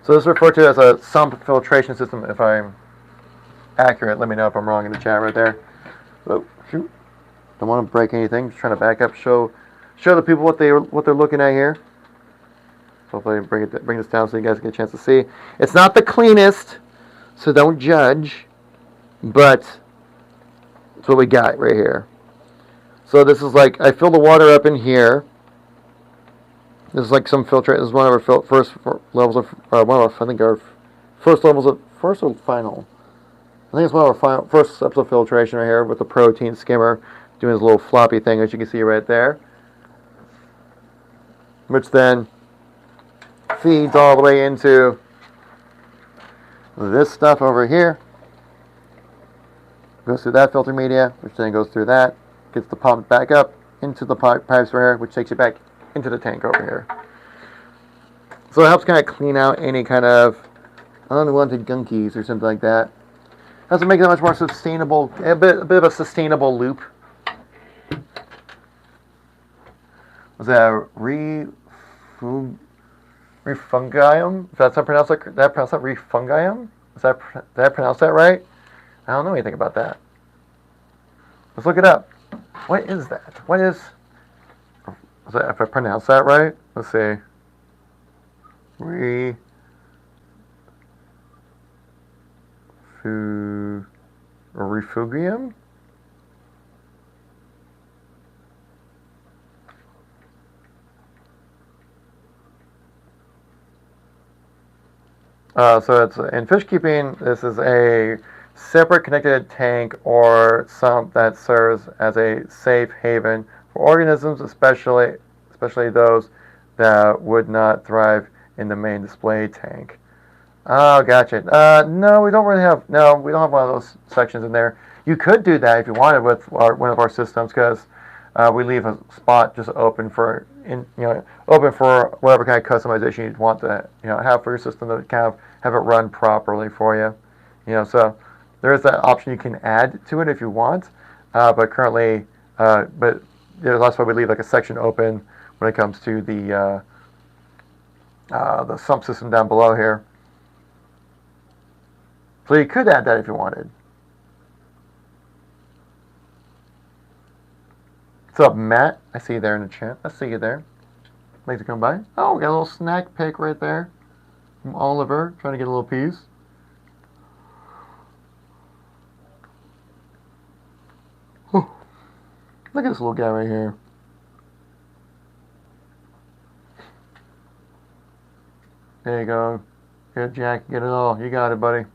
So this is referred to as a sump filtration system. If I'm accurate, let me know if I'm wrong in the chat right there. Oh, shoot. Don't want to break anything. Just trying to back up, show the people what they're looking at here. Hopefully, bring this down so you guys get a chance to see. It's not the cleanest, so don't judge. But that's what we got right here. So this is like I fill the water up in here. This is like some filtrate. This is one of our first levels of I think our first levels of first or final. I think it's one of our first steps of filtration right here with the protein skimmer doing this little floppy thing, as you can see right there, which then feeds all the way into this stuff over here. Goes through that filter media, which then goes through that, gets the pump back up into the pipes right here, which takes it back into the tank over here. So it helps kind of clean out any kind of unwanted gunkies or something like that. Doesn't make it much more sustainable, a bit of a sustainable loop. Was that refungium? If that's how I pronounce it, did I pronounce that refungium? Did I pronounce that right? I don't know anything about that. Let's look it up. What is that? If I pronounce that right? Let's see. Refugium? So it's in fish keeping. This is a separate connected tank or sump that serves as a safe haven for organisms, especially those that would not thrive in the main display tank. Oh, gotcha. No, we don't really have. No, we don't have one of those sections in there. You could do that if you wanted with one of our systems, because we leave a spot just open for open for whatever kind of customization you'd want to have for your system to kind of have it run properly for you. So there is that option you can add to it if you want, but currently, but that's why we leave like a section open when it comes to the sump system down below here. So you could add that if you wanted. What's up, Matt? I see you there in the chat. I see you there. Thanks for coming by. Oh, we got a little snack pick right there from Oliver, trying to get a little piece. Oh, look at this little guy right here. There you go. Here, Jack, get it all. You got it, buddy.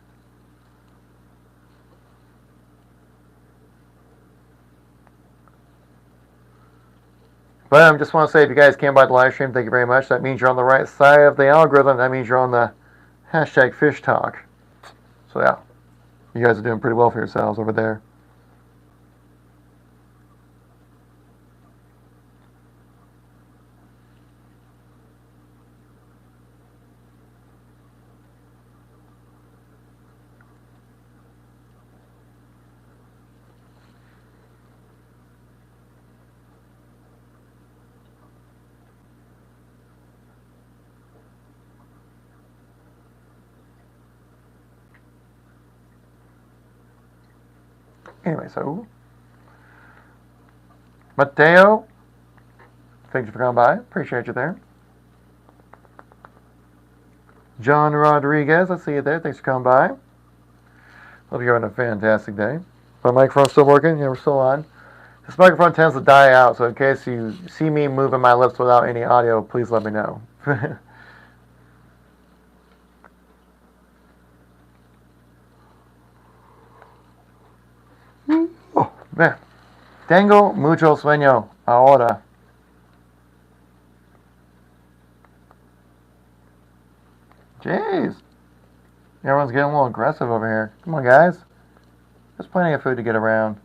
But I just want to say, if you guys came by the live stream, thank you very much. That means you're on the right side of the algorithm. That means you're on the hashtag fish talk. So yeah, you guys are doing pretty well for yourselves over there. Anyway, so Mateo, thank you for coming by. Appreciate you there. John Rodriguez, I see you there. Thanks for coming by. Hope you're having a fantastic day. My microphone's still working? Yeah, we're still on. This microphone tends to die out, so in case you see me moving my lips without any audio, please let me know. Oh, man. Tengo mucho sueño ahora. Jeez. Everyone's getting a little aggressive over here. Come on, guys. There's plenty of food to get around.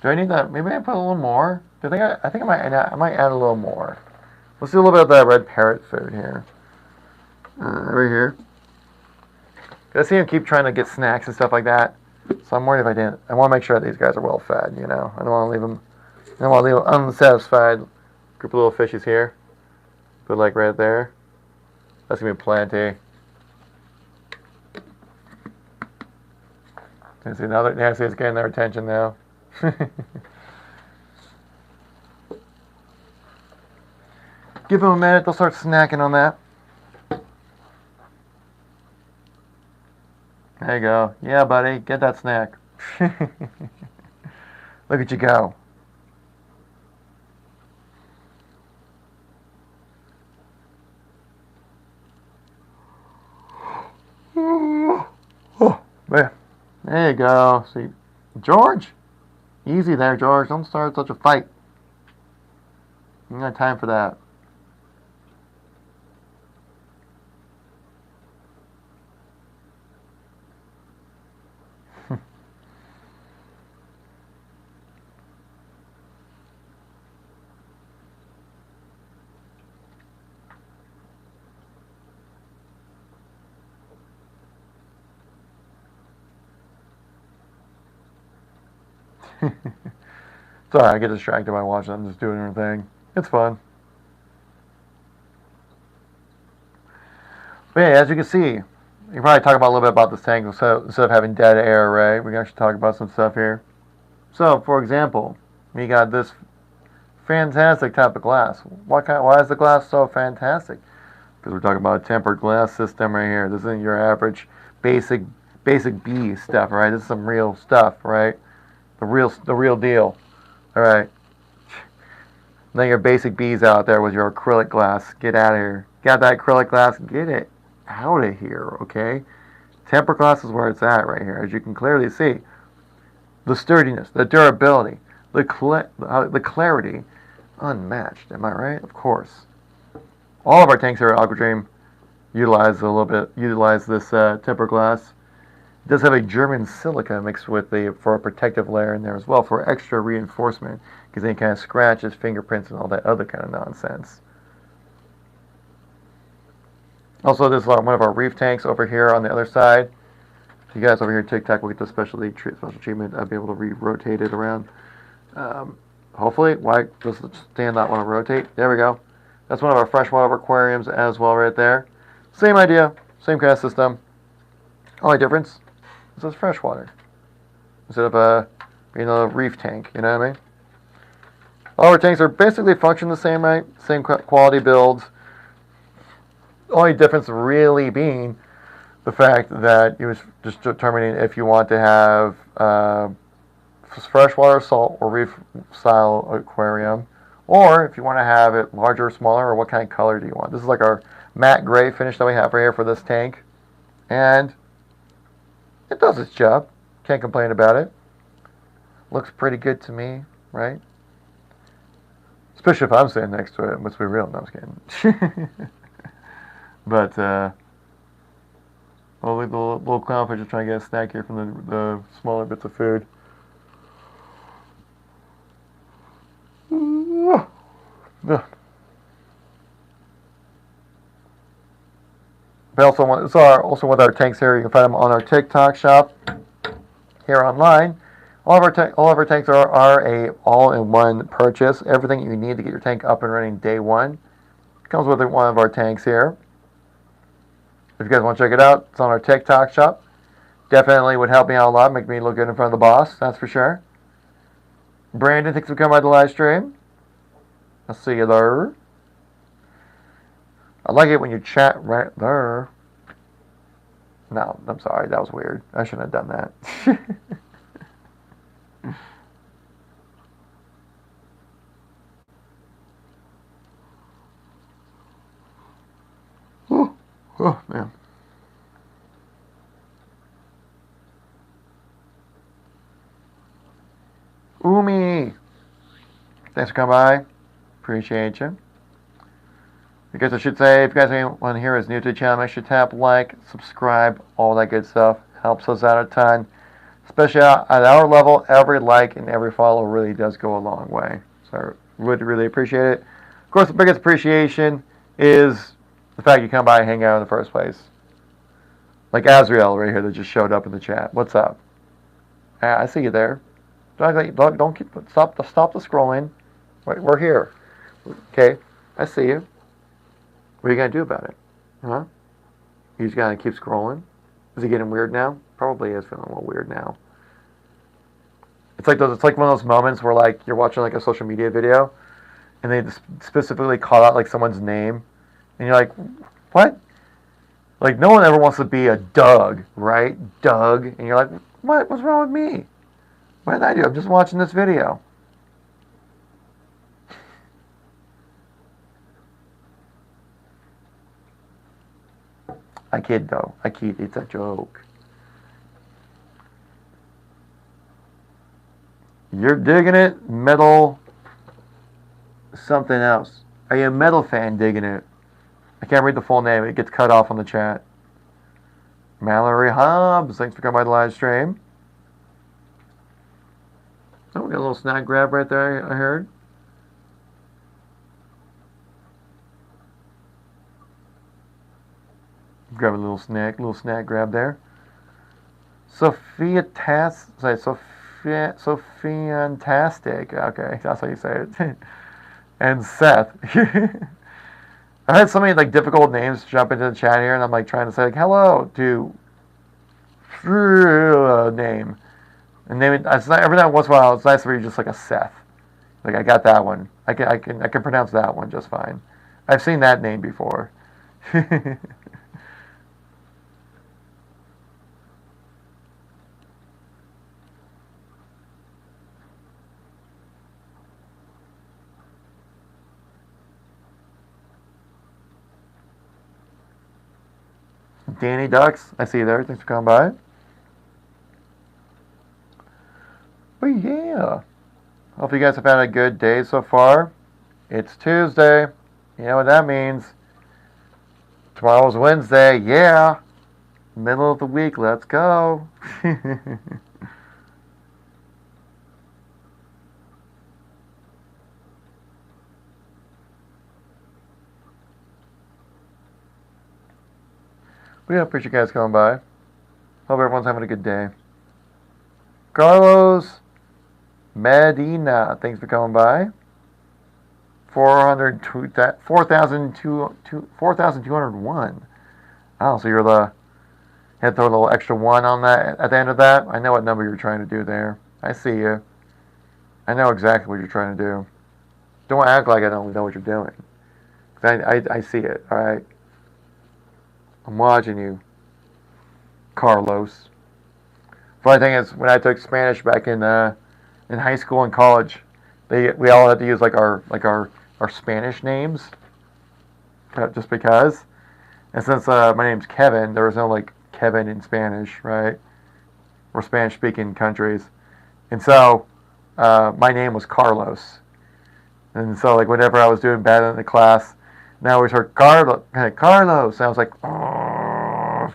Do I need that? Maybe I put a little more. I think I might add a little more. Let's do a little bit of that red parrot food here. Right here. I see him keep trying to get snacks and stuff like that. So I'm worried if I didn't. I want to make sure that these guys are well fed, I don't want to leave them. I don't want to leave them unsatisfied. Group of little fishies here. Put like right there. That's going to be plenty. You see, now see it's getting their attention now. Give them a minute, they'll start snacking on that. There you go. Yeah, buddy, get that snack. Look at you go. Oh, there you go. See, George, easy there, George. Don't start such a fight. You don't have time for that. Sorry, I get distracted by watching them just doing their thing. It's fun. But yeah, as you can see, you can probably talk about a little bit about this tank instead of having dead air, right? We can actually talk about some stuff here. So, for example, we got this fantastic type of glass. Why is the glass so fantastic? Because we're talking about a tempered glass system right here. This isn't your average basic B stuff, right? This is some real stuff, right? The real deal. All right. Then your basic B's out there with your acrylic glass. Get out of here. Got that acrylic glass. Get it out of here, okay? Tempered glass is where it's at right here, as you can clearly see. The sturdiness, the durability, the clarity, unmatched. Am I right? Of course. All of our tanks here at Aquadream utilize this tempered glass. It does have a German silica mixed with for a protective layer in there as well for extra reinforcement, because any kind of scratches, fingerprints, and all that other kind of nonsense. Also, this is one of our reef tanks over here on the other side. You guys over here at TikTok will get the special treatment. I'll be able to rotate it around. Hopefully, why does the stand not want to rotate? There we go. That's one of our freshwater aquariums as well right there. Same idea, same kind of system. Only difference is it's freshwater instead of a reef tank. You know what I mean? All our tanks are basically function the same, right? Same quality builds. Only difference really being the fact that it was just determining if you want to have freshwater, salt, or reef style aquarium, or if you want to have it larger, smaller, or what kind of color do you want. This is like our matte gray finish that we have right here for this tank, and it does its job. Can't complain about it. Looks pretty good to me, right? Especially if I'm sitting next to it. Let's be real. No, I'm just kidding. But the little clownfish is trying to get a snack here from the smaller bits of food. But also with our tanks here, you can find them on our TikTok shop here online. All of our tanks are a all-in-one purchase. Everything you need to get your tank up and running day one comes with one of our tanks here. If you guys want to check it out, it's on our TikTok shop. Definitely would help me out a lot, make me look good in front of the boss, that's for sure. Brandon, thanks for coming by the live stream. I'll see you there. I like it when you chat right there. No, I'm sorry, that was weird. I shouldn't have done that. Oh, man. Umi! Thanks for coming by. Appreciate you. I guess I should say, if you guys anyone here is new to the channel, make sure to tap like, subscribe, all that good stuff. Helps us out a ton. Especially at our level, every like and every follow really does go a long way. So I would really appreciate it. Of course, the biggest appreciation is the fact you come by and hang out in the first place. Like Azrael right here that just showed up in the chat. What's up? I see you there. Don't stop the scrolling. We're here. Okay, I see you. What are you gonna do about it? Huh? You just gotta keep scrolling? Is he getting weird now? Probably is feeling a little weird now. It's like one of those moments where like you're watching like a social media video and they specifically call out like someone's name and you're like, what? Like no one ever wants to be a Doug, right? Doug, and you're like, what? What's wrong with me? What did I do? I'm just watching this video. I kid though. I kid. It's a joke. You're digging it? Metal something else. Are you a metal fan digging it? I can't read the full name. It gets cut off on the chat. Mallory Hobbs, thanks for coming by the live stream. Oh, we got a little snack grab right there, I heard. Grab a little snack grab there. Sophiantastic. Okay, that's how you say it. And Seth. I had so many like difficult names jump into the chat here, and I'm like trying to say like hello to name. And name it. It's not, every once in a while, it's nice to read just like a Seth. Like I got that one. I can pronounce that one just fine. I've seen that name before. Danny Ducks, I see you there. Thanks for coming by. But yeah, hope you guys have had a good day so far. It's Tuesday. You know what that means. Tomorrow's Wednesday. Yeah. Middle of the week. Let's go. We appreciate you guys coming by. Hope everyone's having a good day. Carlos Medina, thanks for coming by. 4,201. Oh, so you're the had to throw a little extra one on that at the end of that. I know what number you're trying to do there. I see you. I know exactly what you're trying to do. Don't act like I don't know what you're doing. I see it. All right. I'm watching you, Carlos. Funny thing is, when I took Spanish back in high school and college, we all had to use our Spanish names, just because. And since my name's Kevin, there was no like Kevin in Spanish, right? Or Spanish-speaking countries, and so my name was Carlos. And so like whenever I was doing bad in the class, now I always heard Carlos, and I was like, oh.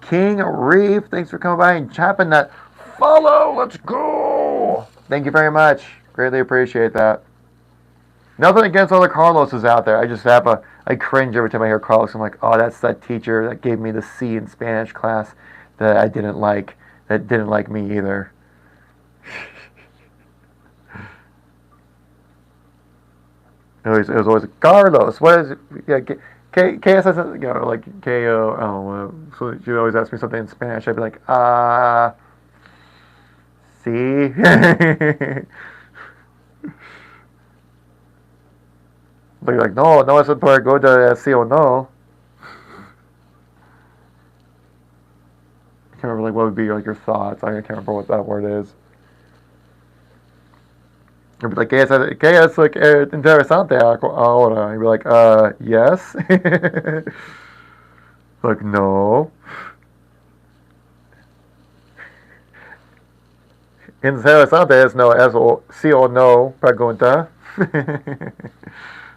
King Reef, thanks for coming by and chopping that follow. Let's go. Thank you very much. Greatly appreciate that. Nothing against all the Carloses out there. I just I cringe every time I hear Carlos. I'm like, oh, that's that teacher that gave me the C in Spanish class that I didn't like, that didn't like me either. It was always Carlos. What is it? Yeah, KS says, like KO. Oh, so she always ask me something in Spanish. I'd be like, see. Like, no es por go de sí o no. I can't remember like what would be like your thoughts. I can't remember what that word is. I'd be like, ¿qué es like interesante ahora? I'd be like, yes. Like, no. Interesante es no es o sí o no pregunta.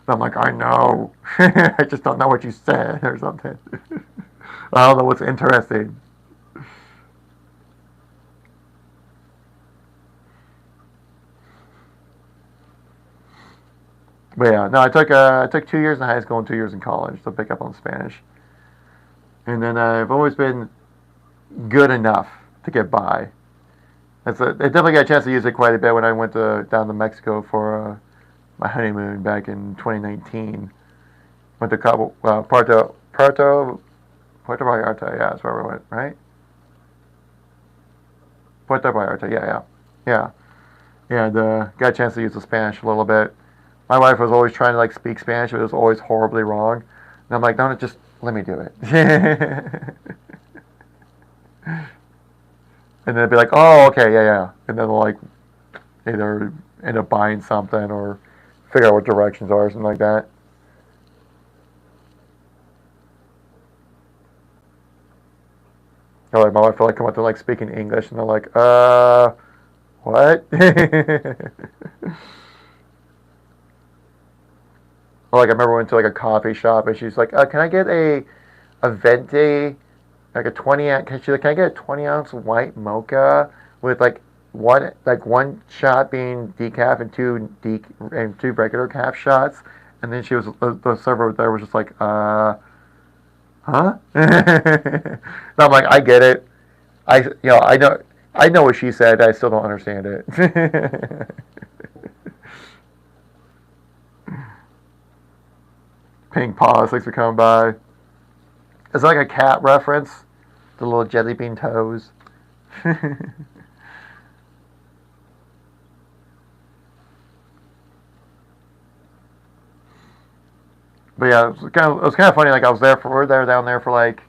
I'm like, I know. I just don't know what you said or something. I don't know what's interesting. But yeah, no, I took 2 years in high school and 2 years in college to pick up on Spanish, and then I've always been good enough to get by. I definitely got a chance to use it quite a bit when I went down to Mexico for my honeymoon back in 2019. Went to Puerto Vallarta. Yeah, that's where we went, right? Puerto Vallarta. Yeah. And got a chance to use the Spanish a little bit. My wife was always trying to like speak Spanish, but it was always horribly wrong. And I'm like, no, just let me do it. And then they'd be like, oh, okay, yeah. And then they'll like either end up buying something or figure out what directions are or something like that. Or like my wife will like come up to like speaking English and they're like, what? Or like I remember we went to like a coffee shop and she's like, can I get a venti, like a 20 ounce? She's like, can I get a 20-ounce white mocha with like one shot being decaf and two regular calf shots? And then the server there was just like, huh? And I'm like, I get it. I know what she said. I still don't understand it. Pink paws, thanks for coming by. It's like a cat reference. The little jelly bean toes. But yeah, it was kind of funny. Like we're down there for like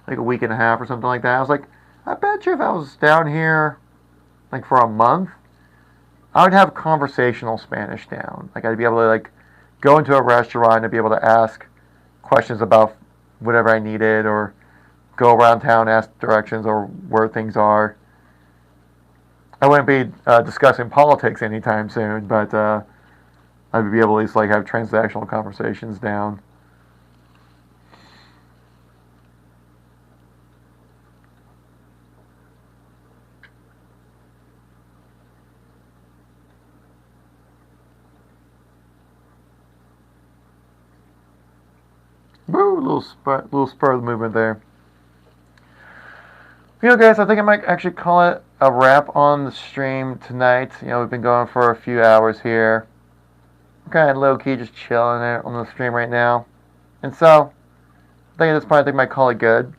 a week and a half or something like that. I was like, I bet you if I was down here like for a month, I would have conversational Spanish down. Like I'd be able to like go into a restaurant and be able to ask questions about whatever I needed, or go around town, ask directions or where things are. I wouldn't be discussing politics anytime soon, but I'd be able to at least like have transactional conversations down. Woo, little spur of the movement there. You know, guys, I think I might actually call it a wrap on the stream tonight. You know, we've been going for a few hours here. I'm kind of low key, just chilling there on the stream right now. And so, I think at this point, I think I might call it good.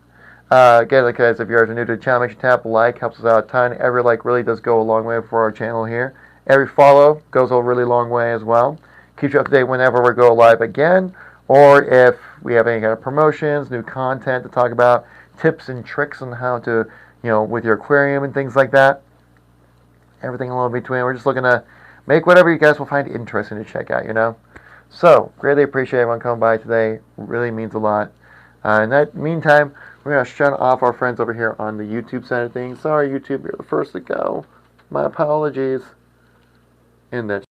Again, like guys, if you guys are new to the channel, make sure to tap like, helps us out a ton. Every like really does go a long way for our channel here. Every follow goes a really long way as well. Keeps you up to date whenever we go live again, or if we have any kind of promotions, new content to talk about, tips and tricks on how to, you know, with your aquarium and things like that. Everything a little between. We're just looking to make whatever you guys will find interesting to check out, you know. So, greatly appreciate everyone coming by today. Really means a lot. In that meantime, we're going to shut off our friends over here on the YouTube side of things. Sorry, YouTube, you're the first to go. My apologies. In that